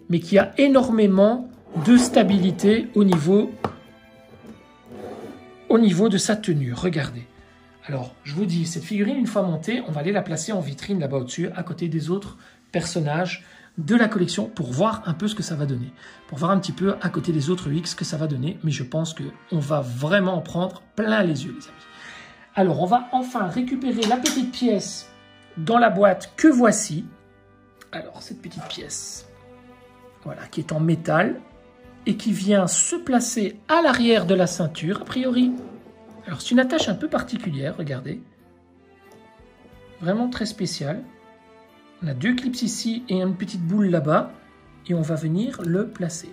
mais qui a énormément de stabilité au niveau de sa tenue. Regardez. Alors, je vous dis, cette figurine, une fois montée, on va aller la placer en vitrine là-bas au-dessus, à côté des autres personnages de la collection, pour voir un peu ce que ça va donner. Pour voir un petit peu à côté des autres X ce que ça va donner. Mais je pense qu'on va vraiment en prendre plein les yeux, les amis. Alors, on va enfin récupérer la petite pièce dans la boîte que voici. Alors, cette petite pièce, voilà, qui est en métal et qui vient se placer à l'arrière de la ceinture, a priori. Alors, c'est une attache un peu particulière, regardez. Vraiment très spéciale. On a deux clips ici et une petite boule là-bas. Et on va venir le placer.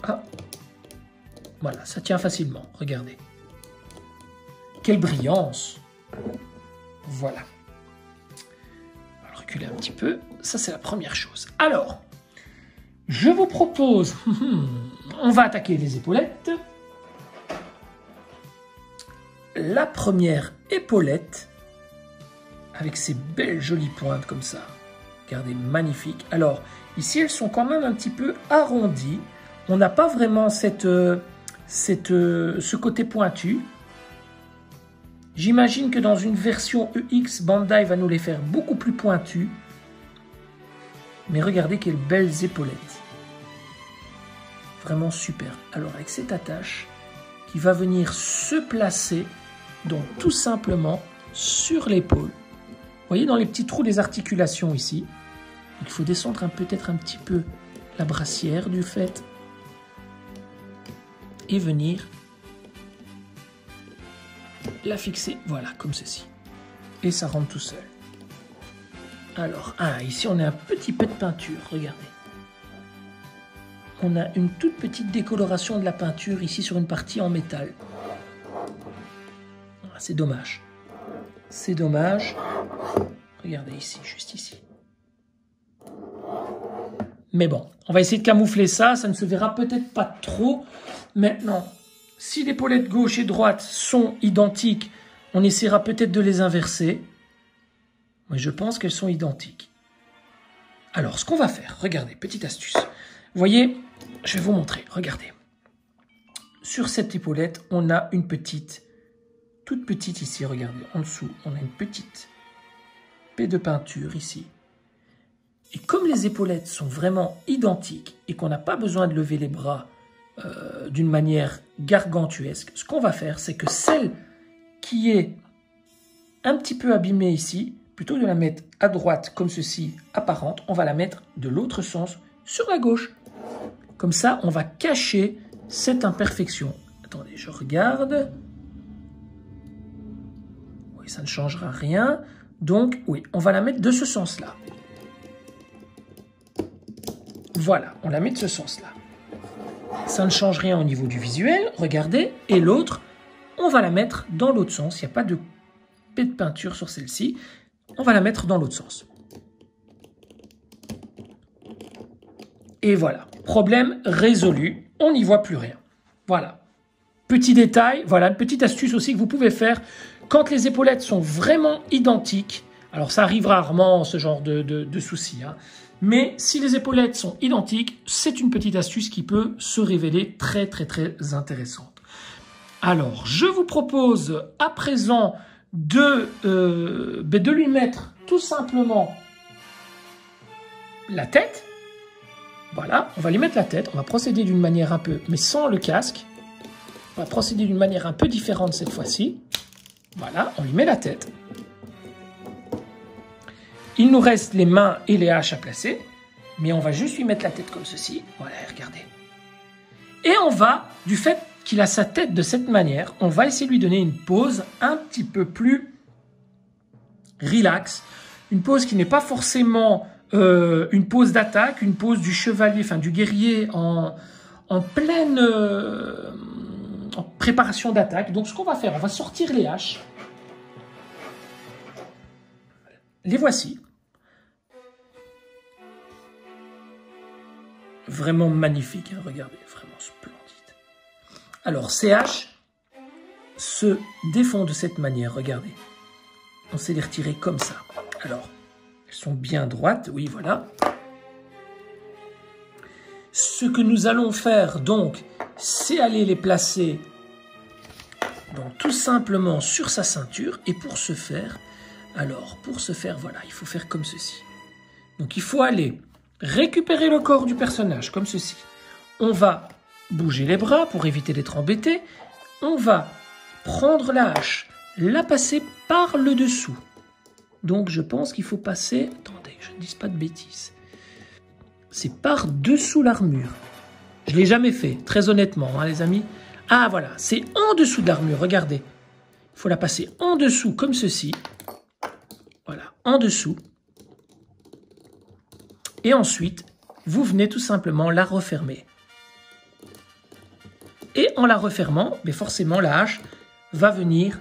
Ah. Voilà, ça tient facilement, regardez. Quelle brillance! Voilà. On va reculer un petit peu. Ça, c'est la première chose. Alors, je vous propose... on va attaquer les épaulettes. La première épaulette, avec ces belles jolies pointes comme ça. Regardez, magnifique. Alors, ici, elles sont quand même un petit peu arrondies. On n'a pas vraiment ce côté pointu. J'imagine que dans une version EX, Bandai va nous les faire beaucoup plus pointus. Mais regardez quelles belles épaulettes. Vraiment super. Alors, avec cette attache qui va venir se placer, donc tout simplement sur l'épaule. Vous voyez dans les petits trous des articulations ici. Donc, il faut descendre peut-être un petit peu la brassière du fait. Et venir la fixer, voilà, comme ceci. Et ça rentre tout seul. Alors, ici on a un petit peu de peinture, regardez. On a une toute petite décoloration de la peinture ici sur une partie en métal. C'est dommage. C'est dommage. Regardez ici, juste ici. Mais bon, on va essayer de camoufler ça. Ça ne se verra peut-être pas trop. Maintenant, si l'épaulette gauche et droite sont identiques, on essaiera peut-être de les inverser. Mais je pense qu'elles sont identiques. Alors, ce qu'on va faire, regardez, petite astuce. Vous voyez, je vais vous montrer, regardez. sur cette épaulette, on a une petite, toute petite ici, regardez, en dessous, on a une petite paix de peinture ici. Et comme les épaulettes sont vraiment identiques et qu'on n'a pas besoin de lever les bras d'une manière gargantuesque, ce qu'on va faire, c'est que celle qui est un petit peu abîmée ici, plutôt que de la mettre à droite comme ceci, apparente, on va la mettre de l'autre sens sur la gauche. Comme ça, on va cacher cette imperfection. Attendez, je regarde. Oui, ça ne changera rien. Donc, oui, on va la mettre de ce sens-là. Voilà, on la met de ce sens-là. Ça ne change rien au niveau du visuel, regardez. Et l'autre, on va la mettre dans l'autre sens. Il n'y a pas de paix de peinture sur celle-ci. On va la mettre dans l'autre sens. Et voilà, problème résolu. On n'y voit plus rien. Voilà. Petit détail, voilà, une petite astuce aussi que vous pouvez faire quand les épaulettes sont vraiment identiques. Alors ça arrive rarement, ce genre de soucis, hein. Mais si les épaulettes sont identiques, c'est une petite astuce qui peut se révéler très très très intéressante. Alors, je vous propose à présent de lui mettre tout simplement la tête. Voilà, on va lui mettre la tête. On va procéder d'une manière un peu, mais sans le casque. On va procéder d'une manière un peu différente cette fois-ci. Voilà, on lui met la tête. Il nous reste les mains et les haches à placer, mais on va juste lui mettre la tête comme ceci. Voilà, regardez. Et on va, du fait qu'il a sa tête de cette manière, on va essayer de lui donner une pose un petit peu plus relax. Une pose qui n'est pas forcément une pose d'attaque, une pose du chevalier, enfin du guerrier en pleine en préparation d'attaque. Donc ce qu'on va faire, on va sortir les haches. Les voici. Vraiment magnifique, hein, regardez, vraiment splendide. Alors, ces haches se défont de cette manière, regardez. On sait les retirer comme ça. Alors, elles sont bien droites, oui, voilà. Ce que nous allons faire, donc, c'est aller les placer donc, tout simplement sur sa ceinture. Et pour ce faire, voilà, il faut faire comme ceci. Donc, il faut aller récupérer le corps du personnage, comme ceci. On va bouger les bras pour éviter d'être embêté. On va prendre la hache, la passer par le dessous. Donc, je pense qu'il faut passer... Attendez, je ne dis pas de bêtises. C'est par-dessous l'armure. Je ne l'ai jamais fait, très honnêtement, hein, les amis. Ah, voilà, c'est en dessous de l'armure, regardez. Il faut la passer en dessous, comme ceci. Voilà, en dessous. Et ensuite, vous venez tout simplement la refermer. Et en la refermant, mais forcément, la hache va venir...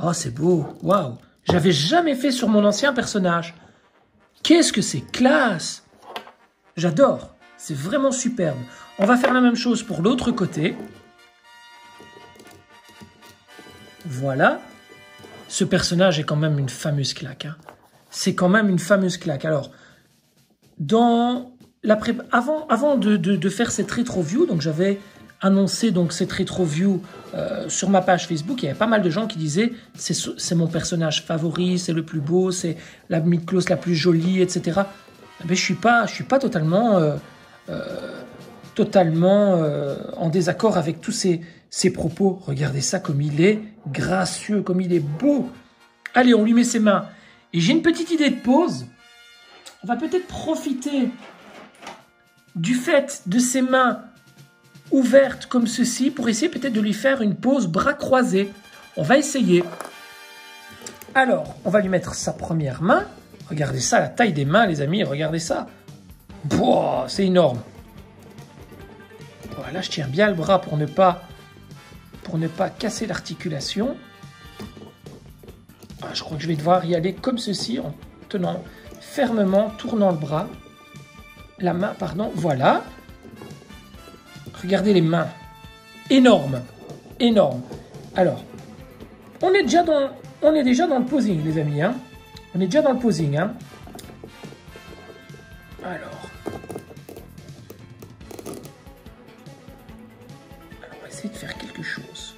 Oh, c'est beau, waouh! J'avais jamais fait sur mon ancien personnage. Qu'est-ce que c'est classe! J'adore, c'est vraiment superbe. On va faire la même chose pour l'autre côté. Voilà. Ce personnage est quand même une fameuse claque, hein. C'est quand même une fameuse claque. Alors, avant de faire cette rétro-view, donc j'avais annoncé donc cette rétro-view sur ma page Facebook, il y avait pas mal de gens qui disaient c'est mon personnage favori, c'est le plus beau, c'est la Miklos la plus jolie, etc. Mais je suis pas totalement en désaccord avec tous ces propos. Regardez ça comme il est gracieux, comme il est beau. Allez, on lui met ses mains. Et j'ai une petite idée de pose. On va peut-être profiter du fait de ses mains ouvertes comme ceci pour essayer peut-être de lui faire une pose bras croisés. On va essayer. Alors, on va lui mettre sa première main. Regardez ça, la taille des mains, les amis. Regardez ça. Wow, c'est énorme. Voilà, je tiens bien le bras pour ne pas casser l'articulation. Ah, je crois que je vais devoir y aller comme ceci, en tenant fermement, tournant le bras. La main, pardon, voilà. Regardez les mains. Énorme. Énorme. Alors, on est déjà dans le posing, les amis, hein. On est déjà dans le posing, hein. Alors, on va essayer de faire quelque chose.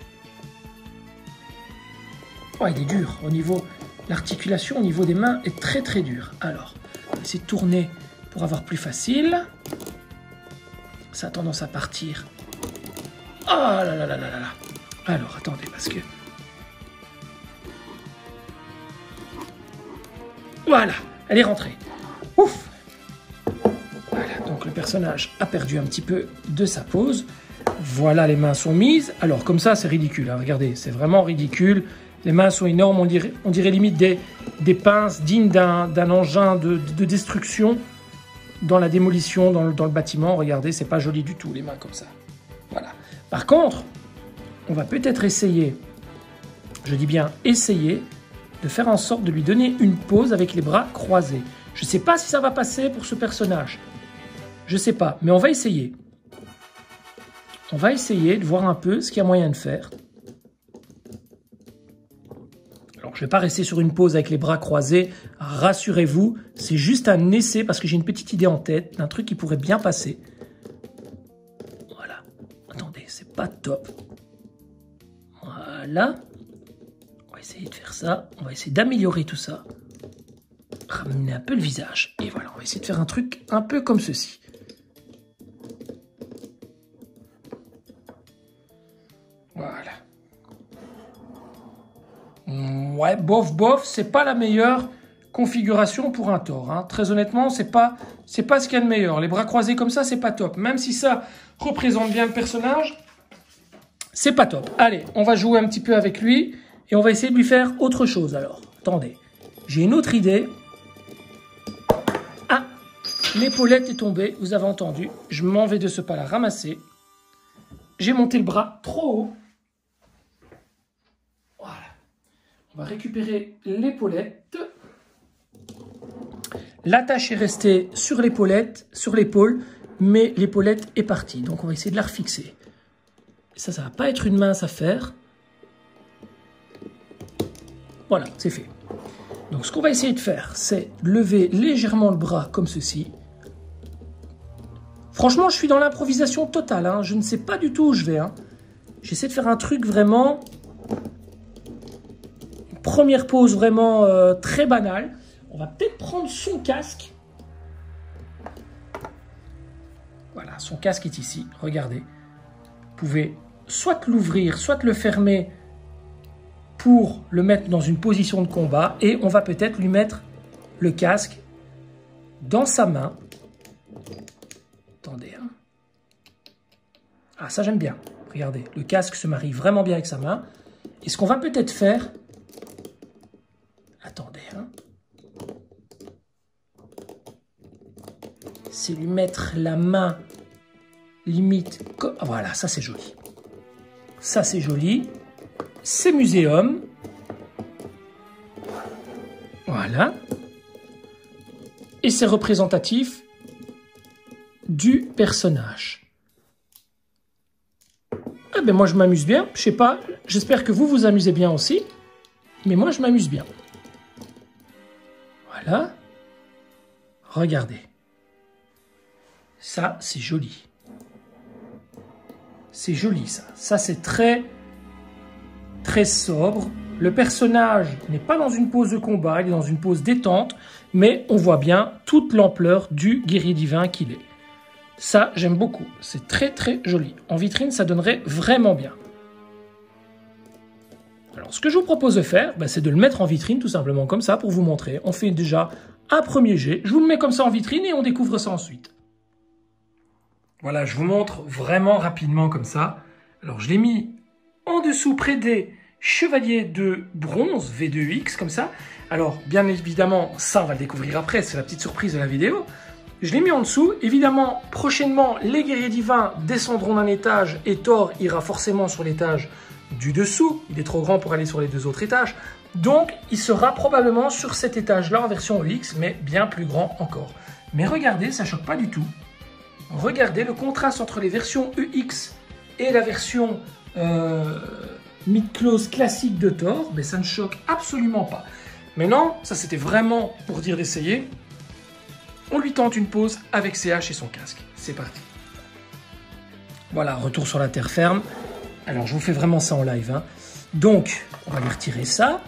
Oh, il est dur. Au niveau, l'articulation au niveau des mains est très très dure. Alors, on va essayer de tourner pour avoir plus facile. Ça a tendance à partir. Oh là là là là là là. Alors, attendez, parce que... Voilà, elle est rentrée. Ouf! Voilà, donc le personnage a perdu un petit peu de sa pose. Voilà, les mains sont mises. Alors, comme ça, c'est ridicule. Hein. Regardez, c'est vraiment ridicule. Les mains sont énormes. On dirait limite des pinces dignes d'un engin de destruction dans la démolition, dans le bâtiment. Regardez, c'est pas joli du tout, les mains comme ça. Voilà. Par contre, on va peut-être essayer, je dis bien essayer, de faire en sorte de lui donner une pose avec les bras croisés. Je ne sais pas si ça va passer pour ce personnage. Je ne sais pas, mais on va essayer. On va essayer de voir un peu ce qu'il y a moyen de faire. Alors, je ne vais pas rester sur une pose avec les bras croisés. Rassurez-vous, c'est juste un essai parce que j'ai une petite idée en tête d'un truc qui pourrait bien passer. Voilà. Attendez, c'est pas top. Voilà. On va essayer de faire ça. On va essayer d'améliorer tout ça. Ramener un peu le visage. Et voilà, on va essayer de faire un truc un peu comme ceci. Voilà. Ouais, bof, bof, c'est pas la meilleure configuration pour un Thor. Hein. Très honnêtement, c'est pas ce qu'il y a de meilleur. Les bras croisés comme ça, c'est pas top. Même si ça représente bien le personnage, c'est pas top. Allez, on va jouer un petit peu avec lui et on va essayer de lui faire autre chose alors. Attendez, j'ai une autre idée. Ah, l'épaulette est tombée, vous avez entendu. Je m'en vais de ce pas la ramasser. J'ai monté le bras trop haut. Voilà. On va récupérer l'épaulette. L'attache est restée sur l'épaulette, sur l'épaule, mais l'épaulette est partie. Donc on va essayer de la refixer. Ça va pas être une mince affaire. Voilà, c'est fait. Donc ce qu'on va essayer de faire, c'est lever légèrement le bras comme ceci. Franchement, je suis dans l'improvisation totale. Hein. Je ne sais pas du tout où je vais. Hein. J'essaie de faire un truc vraiment... Une première pose vraiment très banale. On va peut-être prendre son casque. Voilà, son casque est ici. Regardez. Vous pouvez soit l'ouvrir, soit le fermer pour le mettre dans une position de combat. Et on va peut-être lui mettre le casque dans sa main. Attendez. Hein. Ah, ça j'aime bien. Regardez, le casque se marie vraiment bien avec sa main. Et ce qu'on va peut-être faire... Attendez. Hein. C'est lui mettre la main limite... Voilà, ça c'est joli. Ça c'est joli. C'est muséum. Voilà. Et c'est représentatif du personnage. Eh ben moi je m'amuse bien. Je sais pas, j'espère que vous vous amusez bien aussi. Mais moi je m'amuse bien. Voilà. Regardez. Ça, c'est joli. C'est joli, ça. Ça, c'est très, très sobre. Le personnage n'est pas dans une pose de combat, il est dans une pose détente, mais on voit bien toute l'ampleur du guerrier divin qu'il est. Ça, j'aime beaucoup. C'est très, très joli. En vitrine, ça donnerait vraiment bien. Alors, ce que je vous propose de faire, c'est de le mettre en vitrine, tout simplement comme ça, pour vous montrer. On fait déjà un premier jet. Je vous le mets comme ça en vitrine et on découvre ça ensuite. Voilà, je vous montre vraiment rapidement comme ça. Alors, je l'ai mis en dessous près des chevaliers de bronze V2X, comme ça. Alors, bien évidemment, ça, on va le découvrir après. C'est la petite surprise de la vidéo. Je l'ai mis en dessous. Évidemment, prochainement, les guerriers divins descendront d'un étage et Thor ira forcément sur l'étage du dessous. Il est trop grand pour aller sur les deux autres étages. Donc, il sera probablement sur cet étage-là en version EX, mais bien plus grand encore. Mais regardez, ça ne choque pas du tout. Regardez le contraste entre les versions EX et la version mid-close classique de Thor, mais ça ne choque absolument pas. Maintenant, ça c'était vraiment pour dire d'essayer. On lui tente une pose avec ses haches et son casque. C'est parti. Voilà, retour sur la terre ferme. Alors, je vous fais vraiment ça en live, hein. Donc, on va lui retirer ça.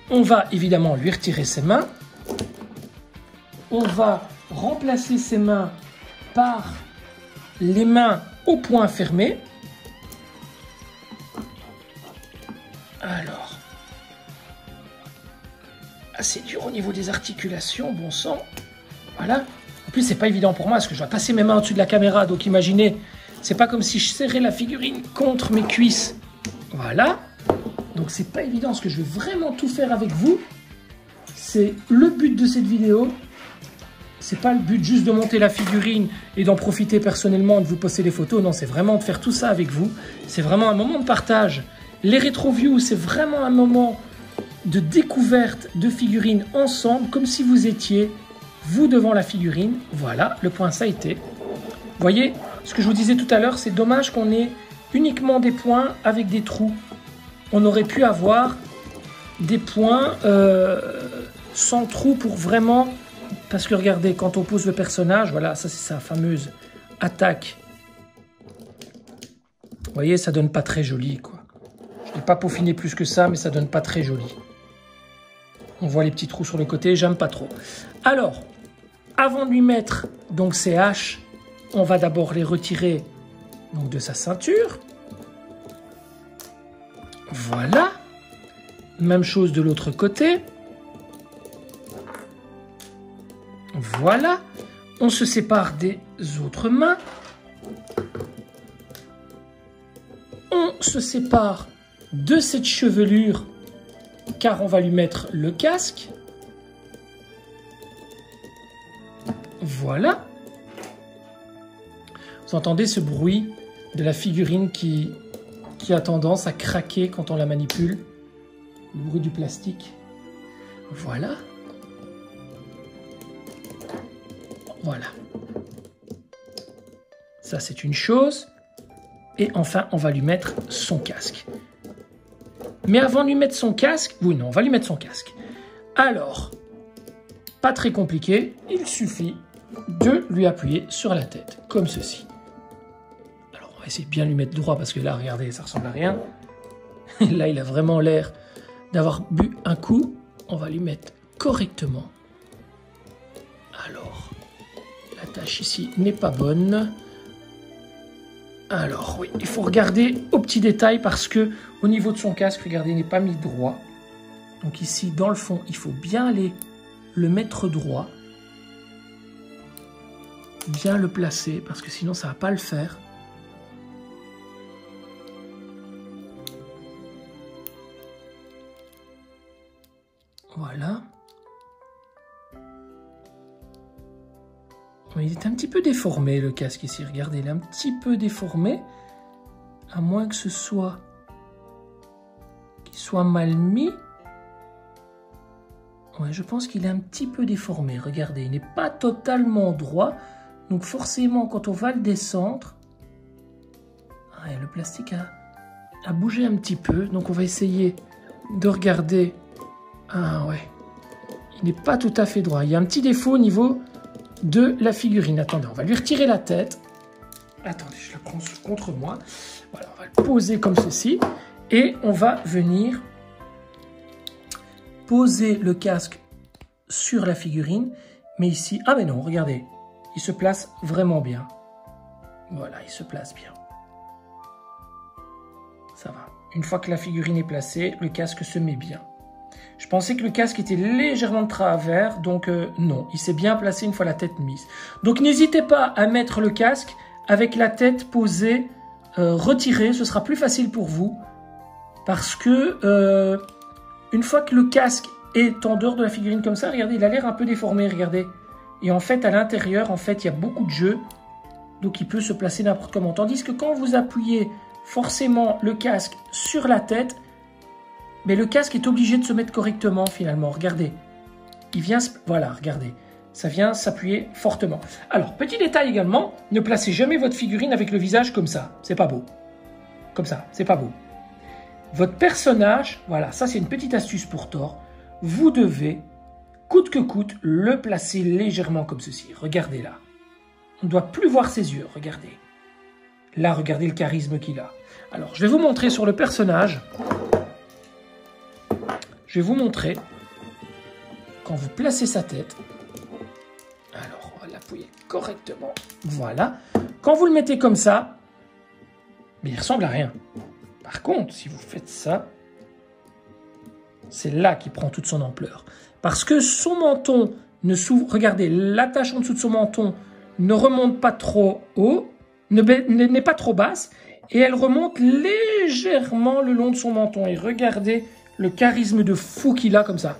On va évidemment lui retirer ses mains. On va remplacer ses mains par les mains au poing fermé. Alors, assez dur au niveau des articulations, bon sang. Voilà. En plus, c'est pas évident pour moi parce que je dois passer mes mains au-dessus de la caméra. Donc, imaginez, c'est pas comme si je serrais la figurine contre mes cuisses. Voilà. Donc, c'est pas évident. Ce que je veux vraiment tout faire avec vous, c'est le but de cette vidéo. C'est pas le but juste de monter la figurine et d'en profiter personnellement, de vous poster des photos. Non, c'est vraiment de faire tout ça avec vous. C'est vraiment un moment de partage. Les rétro-views, c'est vraiment un moment de découverte de figurines ensemble, comme si vous étiez, vous, devant la figurine. Voilà, le point ça a été. Vous voyez, ce que je vous disais tout à l'heure, c'est dommage qu'on ait uniquement des points avec des trous. On aurait pu avoir des points sans trous pour vraiment... Parce que regardez, quand on pose le personnage, voilà, ça c'est sa fameuse attaque. Vous voyez, ça donne pas très joli, quoi. Je n'ai pas peaufiné plus que ça, mais ça donne pas très joli. On voit les petits trous sur le côté, j'aime pas trop. Alors, avant de lui mettre donc ces haches, on va d'abord les retirer donc, de sa ceinture. Voilà. Même chose de l'autre côté. Voilà. On se sépare des autres mains. On se sépare de cette chevelure car on va lui mettre le casque. Voilà. Vous entendez ce bruit de la figurine qui a tendance à craquer quand on la manipule. Le bruit du plastique. Voilà. Voilà. Ça, c'est une chose. Et enfin, on va lui mettre son casque. Mais avant de lui mettre son casque... Oui, non, on va lui mettre son casque. Alors, pas très compliqué. Il suffit de lui appuyer sur la tête, comme ceci. Alors, on va essayer de bien lui mettre droit, parce que là, regardez, ça ressemble à rien. Là, il a vraiment l'air d'avoir bu un coup. On va lui mettre correctement. Alors, la tâche ici n'est pas bonne. Alors, oui, il faut regarder aux petits détails parce que au niveau de son casque, regardez, il n'est pas mis droit. Donc ici, dans le fond, il faut bien aller le mettre droit. Bien le placer parce que sinon, ça ne va pas le faire. Voilà. Il est un petit peu déformé le casque ici, regardez, il est un petit peu déformé, à moins que ce soit qu'il soit mal mis. Ouais, je pense qu'il est un petit peu déformé, regardez, il n'est pas totalement droit, donc forcément quand on va le descendre, ouais, le plastique a bougé un petit peu, donc on va essayer de regarder. Ah ouais, il n'est pas tout à fait droit, il y a un petit défaut au niveau de la figurine. Attendez, on va lui retirer la tête. Attendez, je le prends contre moi. Voilà, on va le poser comme ceci. Et on va venir poser le casque sur la figurine. Mais ici, ah mais non, regardez. Il se place vraiment bien. Voilà, il se place bien. Ça va. Une fois que la figurine est placée, le casque se met bien. Je pensais que le casque était légèrement de travers, donc non, il s'est bien placé une fois la tête mise. Donc n'hésitez pas à mettre le casque avec la tête posée, retirée, ce sera plus facile pour vous. Parce que une fois que le casque est en dehors de la figurine comme ça, regardez, il a l'air un peu déformé, regardez. Et en fait, à l'intérieur, en fait, il y a beaucoup de jeu, donc il peut se placer n'importe comment. Tandis que quand vous appuyez forcément le casque sur la tête, mais le casque est obligé de se mettre correctement finalement, regardez. Il vient, voilà, regardez. Ça vient s'appuyer fortement. Alors, petit détail également, ne placez jamais votre figurine avec le visage comme ça. C'est pas beau. Comme ça, c'est pas beau. Votre personnage, voilà, ça c'est une petite astuce pour Thor. Vous devez, coûte que coûte, le placer légèrement comme ceci. Regardez là. On ne doit plus voir ses yeux, regardez. Là, regardez le charisme qu'il a. Alors, je vais vous montrer sur le personnage. Je vais vous montrer quand vous placez sa tête. Alors, on va l'appuyer correctement. Voilà. Quand vous le mettez comme ça, mais il ressemble à rien. Par contre, si vous faites ça, c'est là qu'il prend toute son ampleur. Parce que son menton ne s'ouvre... Regardez, l'attache en dessous de son menton ne remonte pas trop haut, n'est pas trop basse, et elle remonte légèrement le long de son menton. Et regardez le charisme de fou qu'il a comme ça.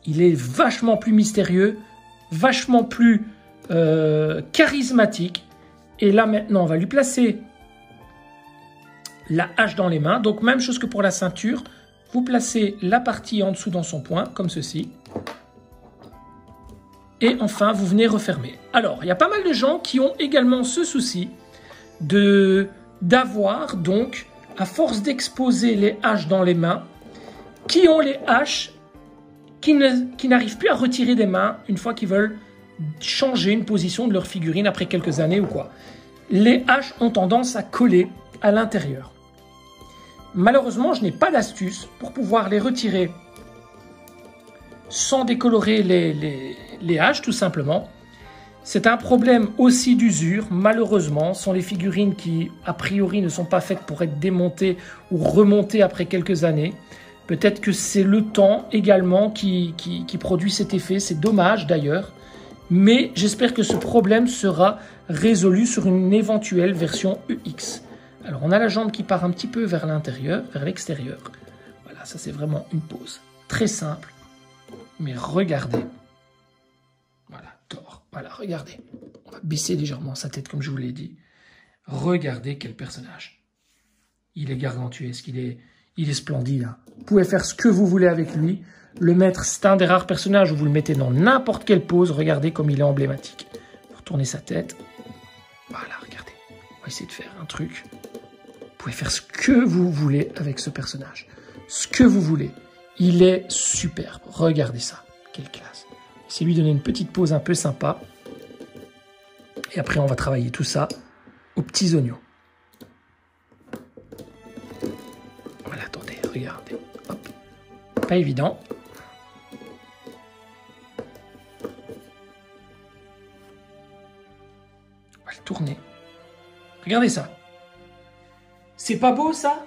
Il est vachement plus mystérieux, vachement plus charismatique. Et là maintenant, on va lui placer la hache dans les mains. Donc même chose que pour la ceinture, vous placez la partie en dessous dans son poing, comme ceci. Et enfin, vous venez refermer. Alors, il y a pas mal de gens qui ont également ce souci d'avoir, donc, à force d'exposer les haches dans les mains, qui ont les haches qui n'arrivent plus à retirer des mains une fois qu'ils veulent changer une position de leur figurine après quelques années ou quoi. Les haches ont tendance à coller à l'intérieur. Malheureusement, je n'ai pas d'astuce pour pouvoir les retirer sans décolorer les haches, tout simplement. C'est un problème aussi d'usure, malheureusement. Ce sont les figurines qui, a priori, ne sont pas faites pour être démontées ou remontées après quelques années. Peut-être que c'est le temps également qui produit cet effet. C'est dommage d'ailleurs. Mais j'espère que ce problème sera résolu sur une éventuelle version EX. Alors, on a la jambe qui part un petit peu vers l'intérieur, vers l'extérieur. Voilà, ça c'est vraiment une pose très simple. Mais regardez. Voilà, tort. Voilà, regardez. On va baisser légèrement sa tête, comme je vous l'ai dit. Regardez quel personnage. Il est gargantuesque, il est splendide. Hein. Vous pouvez faire ce que vous voulez avec lui. Le mettre, c'est un des rares personnages où vous le mettez dans n'importe quelle pose. Regardez comme il est emblématique. Retournez sa tête. Voilà, regardez. On va essayer de faire un truc. Vous pouvez faire ce que vous voulez avec ce personnage. Ce que vous voulez. Il est superbe. Regardez ça. Quelle classe. C'est lui donner une petite pose un peu sympa. Et après, on va travailler tout ça aux petits oignons. Voilà, attendez, regardez. Hop. Pas évident. On va le tourner. Regardez ça. C'est pas beau ça?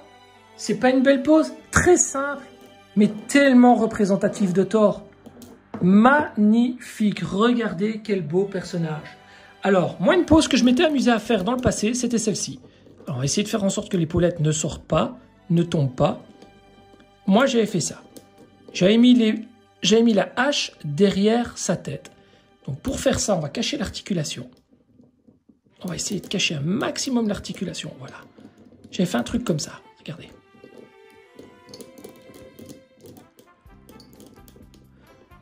C'est pas une belle pose? Très simple, mais tellement représentatif de Thor. Magnifique. Regardez quel beau personnage. Alors, moi, une pose que je m'étais amusé à faire dans le passé, c'était celle-ci. Alors, on va essayer de faire en sorte que l'épaulette ne sorte pas, ne tombe pas. Moi, j'avais fait ça. J'avais mis la hache derrière sa tête. Donc, pour faire ça, on va cacher l'articulation. On va essayer de cacher un maximum l'articulation. Voilà. J'avais fait un truc comme ça. Regardez.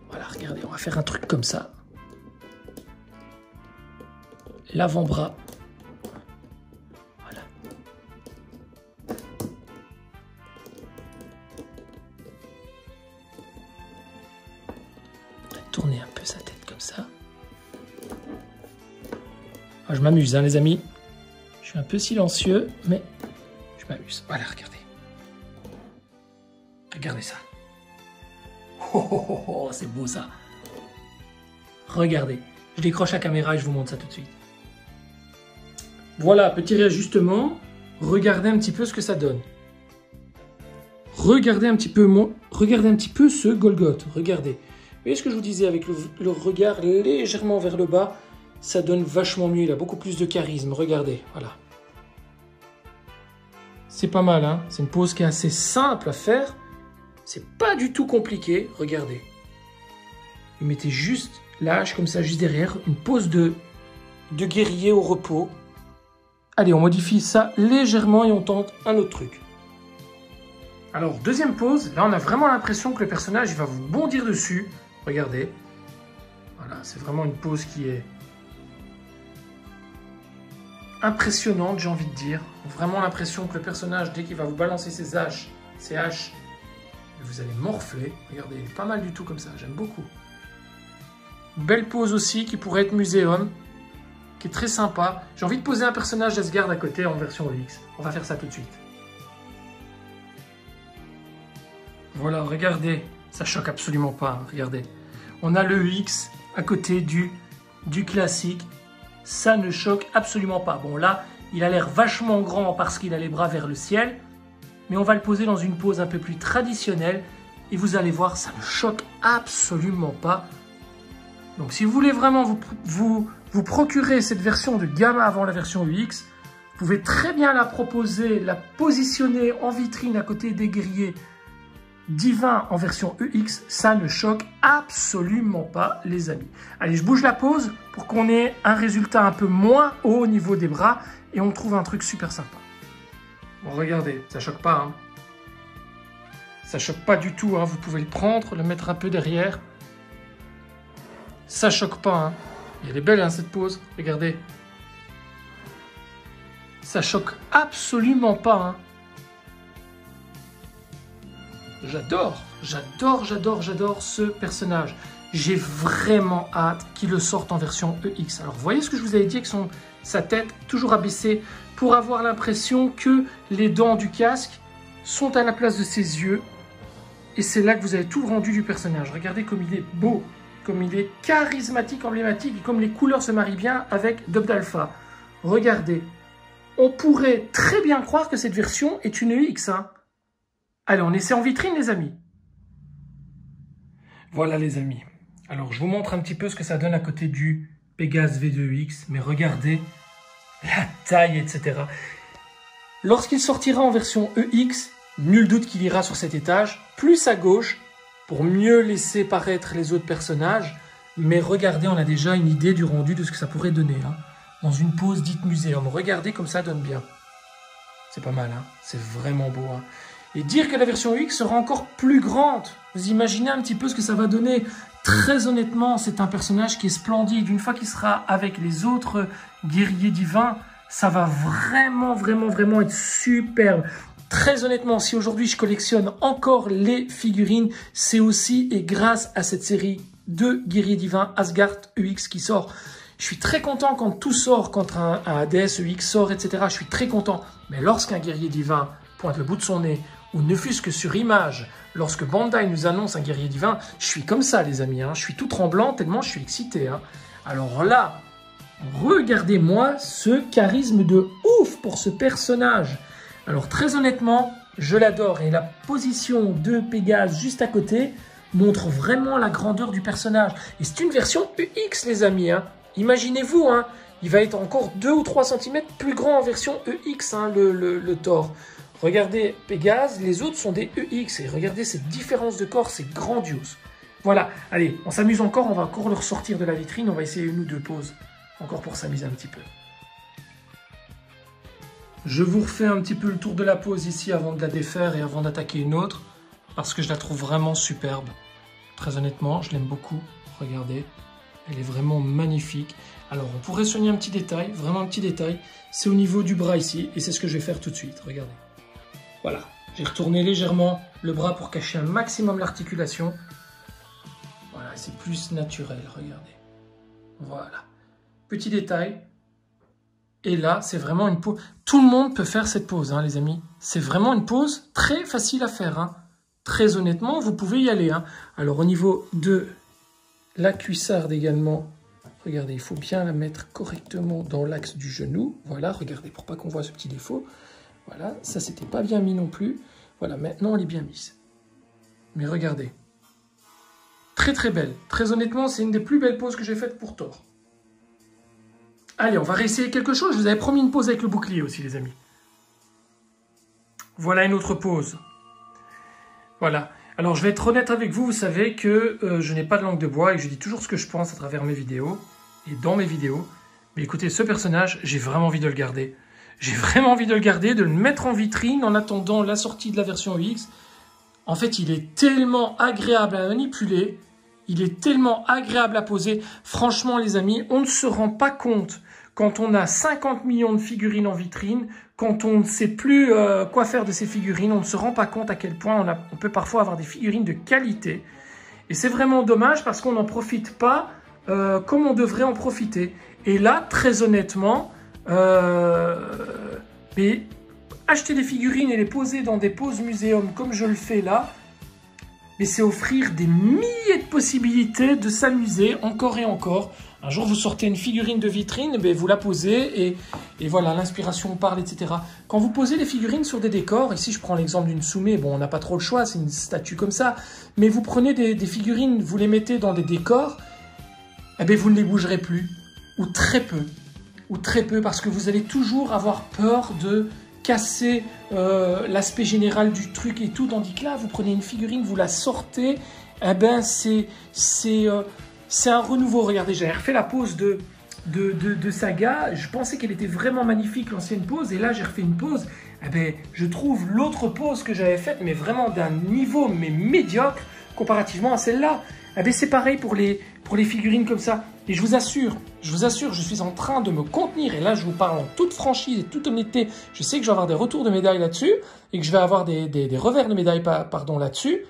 Voilà, regardez, on va faire un truc comme ça. L'avant-bras. Voilà. On va tourner un peu sa tête comme ça. Ah, je m'amuse, hein, les amis. Je suis un peu silencieux, mais je m'amuse. Voilà, regardez. Regardez ça. Oh, oh, oh, oh, c'est beau ça. Regardez. Je décroche la caméra et je vous montre ça tout de suite. Voilà, petit réajustement. Regardez un petit peu ce que ça donne. Regardez un petit peu ce Golgoth. Regardez. Vous voyez ce que je vous disais avec le regard légèrement vers le bas, ça donne vachement mieux. Il a beaucoup plus de charisme. Regardez, voilà. C'est pas mal, hein. C'est une pose qui est assez simple à faire. C'est pas du tout compliqué. Regardez. Vous mettez juste la hache comme ça, juste derrière. Une pose de guerrier au repos. Allez, on modifie ça légèrement et on tente un autre truc. Alors, deuxième pose. Là, on a vraiment l'impression que le personnage il va vous bondir dessus. Regardez. Voilà, c'est vraiment une pose qui est impressionnante, j'ai envie de dire. Vraiment l'impression que le personnage, dès qu'il va vous balancer ses haches, vous allez morfler. Regardez, il est pas mal du tout comme ça, j'aime beaucoup. Belle pose aussi qui pourrait être muséum. qui est très sympa. J'ai envie de poser un personnage d'Asgard à côté en version EX. On va faire ça tout de suite. Voilà, regardez. Ça choque absolument pas, hein, regardez. On a le EX à côté du classique. Ça ne choque absolument pas. Bon là, il a l'air vachement grand parce qu'il a les bras vers le ciel. Mais on va le poser dans une pose un peu plus traditionnelle. Et vous allez voir, ça ne choque absolument pas. Donc si vous voulez vraiment vous procurer cette version de Gamma avant la version UX, vous pouvez très bien la proposer, la positionner en vitrine à côté des guerriers divins en version UX. Ça ne choque absolument pas, les amis. Allez, je bouge la pose pour qu'on ait un résultat un peu moins haut au niveau des bras et on trouve un truc super sympa. Bon, regardez, ça choque pas, hein. Ça choque pas du tout, hein. Vous pouvez le prendre, le mettre un peu derrière. Ça choque pas, hein. Elle est belle, hein, cette pose. Regardez. Ça choque absolument pas, hein. J'adore ce personnage. J'ai vraiment hâte qu'il le sorte en version EX. Alors, vous voyez ce que je vous avais dit avec sa tête toujours abaissée pour avoir l'impression que les dents du casque sont à la place de ses yeux. Et c'est là que vous avez tout le rendu du personnage. Regardez comme il est beau, comme il est charismatique, emblématique, et comme les couleurs se marient bien avec Dub d'Alpha. Regardez. On pourrait très bien croire que cette version est une EX, hein. Allez, on essaie en vitrine, les amis. Voilà, les amis. Alors, je vous montre un petit peu ce que ça donne à côté du Pégase V2X. Mais regardez la taille, etc. Lorsqu'il sortira en version EX, nul doute qu'il ira sur cet étage, plus à gauche, pour mieux laisser paraître les autres personnages. Mais regardez, on a déjà une idée du rendu de ce que ça pourrait donner, hein, dans une pose dite muséum. Regardez comme ça donne bien. C'est pas mal, hein. C'est vraiment beau, hein. Et dire que la version UX sera encore plus grande. Vous imaginez un petit peu ce que ça va donner. Très honnêtement, c'est un personnage qui est splendide. Une fois qu'il sera avec les autres guerriers divins, ça va vraiment être superbe. Très honnêtement, si aujourd'hui je collectionne encore les figurines, c'est aussi et grâce à cette série de guerriers divins Asgard UX qui sort. Je suis très content quand tout sort, quand un ADS UX sort, etc. Je suis très content. Mais lorsqu'un guerrier divin pointe le bout de son nez, ou ne fût-ce que sur image, lorsque Bandai nous annonce un guerrier divin, je suis comme ça, les amis, hein. Je suis tout tremblant tellement je suis excité, hein. Alors là, regardez-moi ce charisme de ouf pour ce personnage. Alors très honnêtement, je l'adore et la position de Pégase juste à côté montre vraiment la grandeur du personnage. Et c'est une version UX, les amis, hein. Imaginez-vous, hein, il va être encore 2 ou 3 cm plus grand en version EX, hein, le Thor. Regardez Pégase, les autres sont des EX. Et regardez cette différence de corps, c'est grandiose. Voilà, allez, on s'amuse encore, on va encore le ressortir de la vitrine. On va essayer une ou deux poses, encore pour s'amuser un petit peu. Je vous refais un petit peu le tour de la pose ici avant de la défaire et avant d'attaquer une autre. Parce que je la trouve vraiment superbe. Très honnêtement, je l'aime beaucoup. Regardez, elle est vraiment magnifique. Alors, on pourrait soigner un petit détail, vraiment un petit détail. C'est au niveau du bras ici, et c'est ce que je vais faire tout de suite. Regardez. Voilà, j'ai retourné légèrement le bras pour cacher un maximum l'articulation. Voilà, c'est plus naturel, regardez. Voilà. Petit détail. Et là, c'est vraiment une pose. Tout le monde peut faire cette pose, hein, les amis. C'est vraiment une pose très facile à faire, hein. Très honnêtement, vous pouvez y aller, hein. Alors, au niveau de la cuissarde également, regardez, il faut bien la mettre correctement dans l'axe du genou. Voilà, regardez, pour pas qu'on voit ce petit défaut. Voilà, ça c'était pas bien mis non plus. Voilà, maintenant elle est bien mise. Mais regardez. Très belle. Très honnêtement, c'est une des plus belles poses que j'ai faites pour Thor. Allez, on va réessayer quelque chose. Je vous avais promis une pose avec le bouclier aussi, les amis. Voilà une autre pose. Voilà. Alors, je vais être honnête avec vous. Vous savez que je n'ai pas de langue de bois et que je dis toujours ce que je pense à travers mes vidéos et dans mes vidéos. Mais écoutez, ce personnage, j'ai vraiment envie de le garder. J'ai vraiment envie de le garder, de le mettre en vitrine en attendant la sortie de la version UX. En fait, il est tellement agréable à manipuler, il est tellement agréable à poser. Franchement, les amis, on ne se rend pas compte quand on a 50 millions de figurines en vitrine, quand on ne sait plus quoi faire de ces figurines, on ne se rend pas compte à quel point on peut parfois avoir des figurines de qualité. Et c'est vraiment dommage parce qu'on n'en profite pas comme on devrait en profiter. Et là, très honnêtement, mais acheter des figurines et les poser dans des poses muséum comme je le fais là, mais c'est offrir des milliers de possibilités de s'amuser encore et encore. Un jour, vous sortez une figurine de vitrine, ben vous la posez et voilà, l'inspiration parle, etc. Quand vous posez les figurines sur des décors, ici je prends l'exemple d'une Soumé, bon on n'a pas trop le choix, c'est une statue comme ça, mais vous prenez des figurines, vous les mettez dans des décors, eh ben vous ne les bougerez plus, ou très peu, parce que vous allez toujours avoir peur de casser l'aspect général du truc et tout, tandis que là, vous prenez une figurine, vous la sortez, eh ben c'est un renouveau. Regardez, j'avais refait la pose de Saga, je pensais qu'elle était vraiment magnifique, l'ancienne pose, et là j'ai refait une pose, eh ben, je trouve l'autre pose que j'avais faite, mais vraiment d'un niveau mais médiocre, comparativement à celle-là. Eh ben, c'est pareil pour les figurines comme ça. Et je vous assure, je suis en train de me contenir. Et là, je vous parle en toute franchise et toute honnêteté. Je sais que je vais avoir des retours de médailles là-dessus et que je vais avoir des revers de médailles pardon, là-dessus.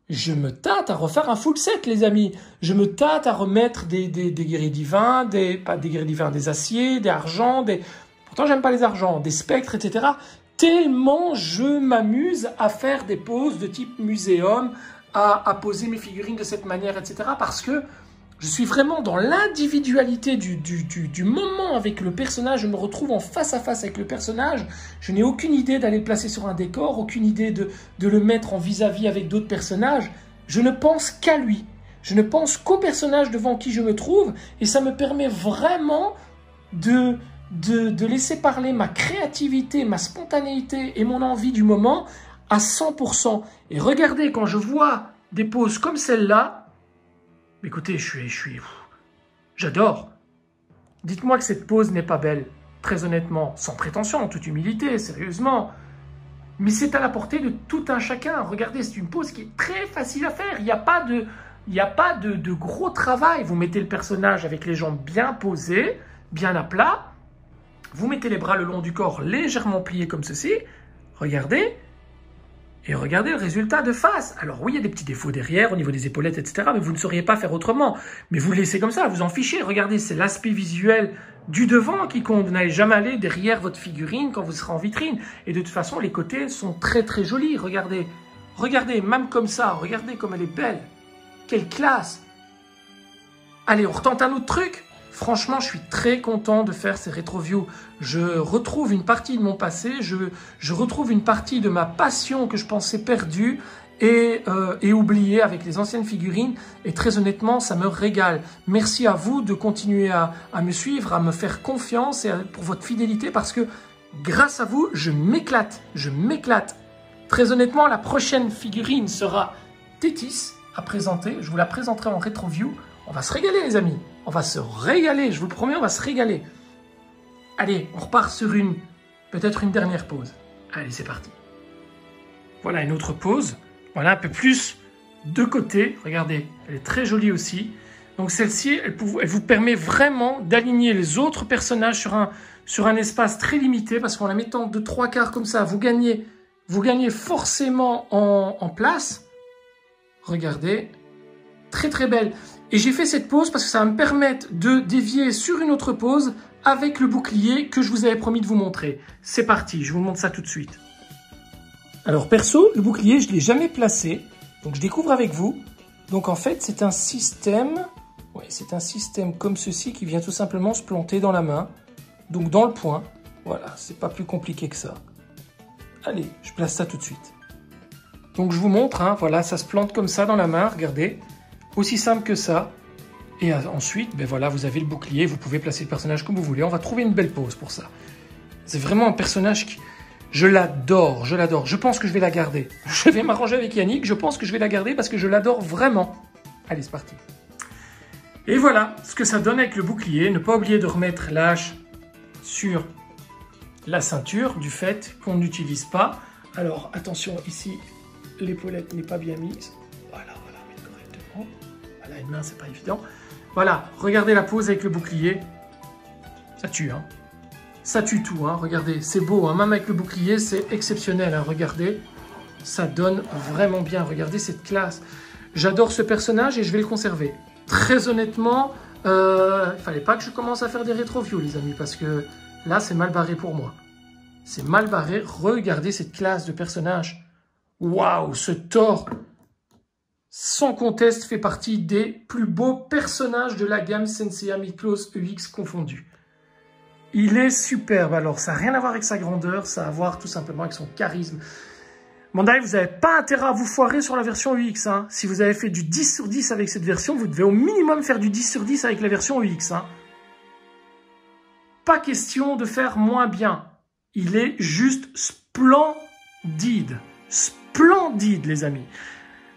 Je me tâte à refaire un full set, les amis. Je me tâte à remettre des guerriers divins, pas des guerriers divins, des aciers, des argents, pourtant j'aime pas les argents, des spectres, etc. Tellement je m'amuse à faire des poses de type muséum, à poser mes figurines de cette manière, etc. Parce que je suis vraiment dans l'individualité du moment avec le personnage. Je me retrouve en face à face avec le personnage. Je n'ai aucune idée d'aller le placer sur un décor, aucune idée de le mettre en vis-à-vis avec d'autres personnages. Je ne pense qu'à lui. Je ne pense qu'au personnage devant qui je me trouve. Et ça me permet vraiment de laisser parler ma créativité, ma spontanéité et mon envie du moment à 100%. Et regardez, quand je vois des poses comme celle-là, écoutez, j'adore. Dites-moi que cette pose n'est pas belle, très honnêtement, sans prétention, en toute humilité, sérieusement. Mais c'est à la portée de tout un chacun. Regardez, c'est une pose qui est très facile à faire. Il n'y a pas de gros travail. Vous mettez le personnage avec les jambes bien posées, bien à plat. Vous mettez les bras le long du corps, légèrement pliés comme ceci. Regardez. Et regardez le résultat de face. Alors oui, il y a des petits défauts derrière, au niveau des épaulettes, etc. Mais vous ne sauriez pas faire autrement. Mais vous le laissez comme ça, vous en fichez. Regardez, c'est l'aspect visuel du devant qui compte. Vous n'allez jamais aller derrière votre figurine quand vous serez en vitrine. Et de toute façon, les côtés sont très très jolis. Regardez, regardez, même comme ça, regardez comme elle est belle. Quelle classe. Allez, on retente un autre truc. Franchement, je suis très content de faire ces rétro-views. Je retrouve une partie de mon passé, je retrouve une partie de ma passion que je pensais perdue et oubliée avec les anciennes figurines. Et très honnêtement, ça me régale. Merci à vous de continuer à me suivre, à me faire confiance et pour votre fidélité parce que grâce à vous, je m'éclate. Je m'éclate. Très honnêtement, la prochaine figurine sera Tétis à présenter. Je vous la présenterai en rétro-view. On va se régaler, les amis. On va se régaler, je vous le promets, on va se régaler. Allez, on repart sur peut-être une dernière pause. Allez, c'est parti. Voilà une autre pause. Voilà un peu plus de côté. Regardez, elle est très jolie aussi. Donc celle-ci, elle vous permet vraiment d'aligner les autres personnages sur un espace très limité parce qu'en la mettant de 3/4 comme ça, vous gagnez forcément en place. Regardez, très très belle. Et j'ai fait cette pose parce que ça va me permettre de dévier sur une autre pose avec le bouclier que je vous avais promis de vous montrer. C'est parti, je vous montre ça tout de suite. Alors perso, le bouclier, je ne l'ai jamais placé, donc je découvre avec vous. Donc en fait, c'est un système comme ceci qui vient tout simplement se planter dans la main, donc dans le poing. Voilà, c'est pas plus compliqué que ça. Allez, je place ça tout de suite. Donc je vous montre, hein, voilà, ça se plante comme ça dans la main, regardez. Aussi simple que ça. Et ensuite, ben voilà, vous avez le bouclier, vous pouvez placer le personnage comme vous voulez. On va trouver une belle pose pour ça. C'est vraiment un personnage qui... Je l'adore, je l'adore. Je pense que je vais la garder. Je vais m'arranger avec Yannick, je pense que je vais la garder parce que je l'adore vraiment. Allez, c'est parti. Et voilà ce que ça donne avec le bouclier. Ne pas oublier de remettre la hache sur la ceinture du fait qu'on n'utilise pas. Alors, attention, ici, l'épaulette n'est pas bien mise. Voilà, mettre correctement. Voilà, une main, c'est pas évident. Voilà, regardez la pose avec le bouclier. Ça tue, hein. Ça tue tout, hein. Regardez, c'est beau, hein. Même avec le bouclier, c'est exceptionnel, hein. Regardez, ça donne vraiment bien. Regardez cette classe. J'adore ce personnage et je vais le conserver. Très honnêtement, Fallait pas que je commence à faire des rétro-views, les amis, parce que là, c'est mal barré pour moi. C'est mal barré. Regardez cette classe de personnages. Waouh, ce Thor, sans conteste, fait partie des plus beaux personnages de la gamme Senseiya Miklos EX confondus. Il est superbe. Alors, ça n'a rien à voir avec sa grandeur, ça a à voir tout simplement avec son charisme. Bandai, vous n'avez pas intérêt à vous foirer sur la version UX. Hein. Si vous avez fait du 10 sur 10 avec cette version, vous devez au minimum faire du 10 sur 10 avec la version UX. Hein. Pas question de faire moins bien. Il est juste splendide. Splendide, les amis.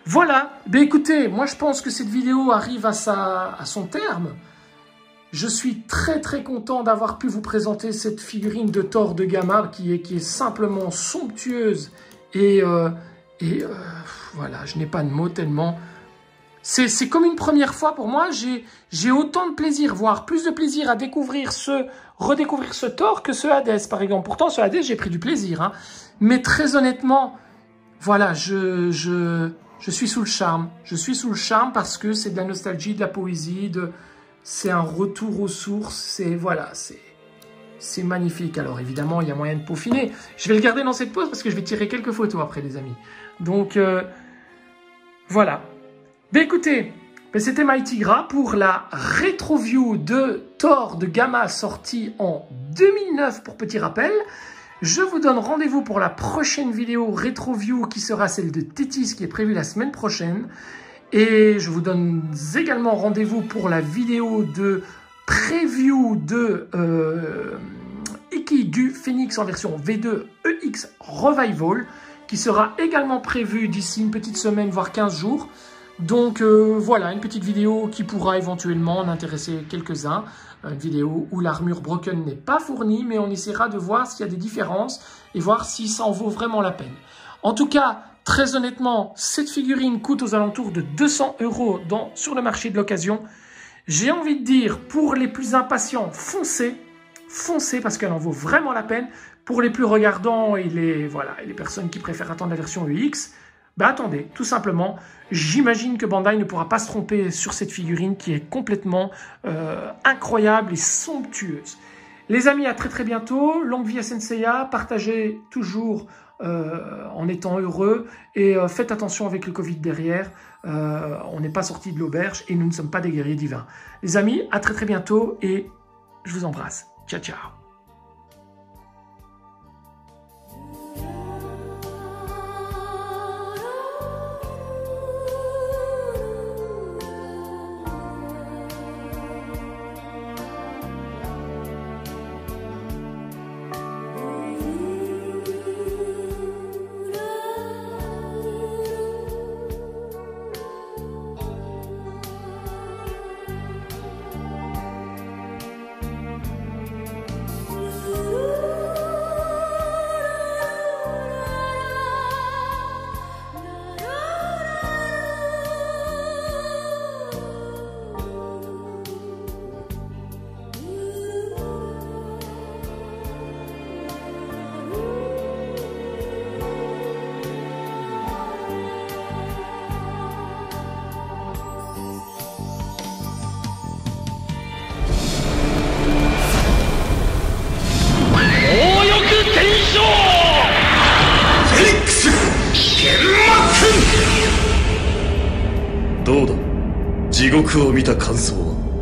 Voilà. Ben écoutez, moi je pense que cette vidéo arrive à son terme. Je suis très très content d'avoir pu vous présenter cette figurine de Thor de Gamma qui est simplement somptueuse. Et voilà, je n'ai pas de mots tellement... C'est comme une première fois pour moi. J'ai autant de plaisir, voire plus de plaisir à redécouvrir ce Thor que ce Hades, par exemple. Pourtant, ce Hades, j'ai pris du plaisir. Hein. Mais très honnêtement, voilà, je suis sous le charme. Je suis sous le charme parce que c'est de la nostalgie, de la poésie, c'est un retour aux sources. C'est magnifique. Alors évidemment, il y a moyen de peaufiner. Je vais le garder dans cette pose parce que je vais tirer quelques photos après, les amis. Donc, voilà. Ben écoutez, c'était Mighty Gra pour la rétro-view de Thor de Gamma sortie en 2009 pour petit rappel. Je vous donne rendez-vous pour la prochaine vidéo rétro-view qui sera celle de Tétis qui est prévue la semaine prochaine. Et je vous donne également rendez-vous pour la vidéo de preview de Iki du Phoenix en version V2 EX Revival qui sera également prévue d'ici une petite semaine voire 15 jours. Donc voilà, une petite vidéo qui pourra éventuellement en intéresser quelques-uns. Une vidéo où l'armure Broken n'est pas fournie, mais on essaiera de voir s'il y a des différences et voir si ça en vaut vraiment la peine. En tout cas, très honnêtement, cette figurine coûte aux alentours de 200 € sur le marché de l'occasion. J'ai envie de dire, pour les plus impatients, foncez parce qu'elle en vaut vraiment la peine. Pour les plus regardants et les personnes qui préfèrent attendre la version UX, ben attendez, tout simplement, j'imagine que Bandai ne pourra pas se tromper sur cette figurine qui est complètement incroyable et somptueuse. Les amis, à très très bientôt. Longue vie à Senseiya, partagez toujours en étant heureux et faites attention avec le Covid derrière. On n'est pas sorti de l'auberge et nous ne sommes pas des guerriers divins. Les amis, à très très bientôt et je vous embrasse. Ciao ciao. どうだ、地獄を見た感想は。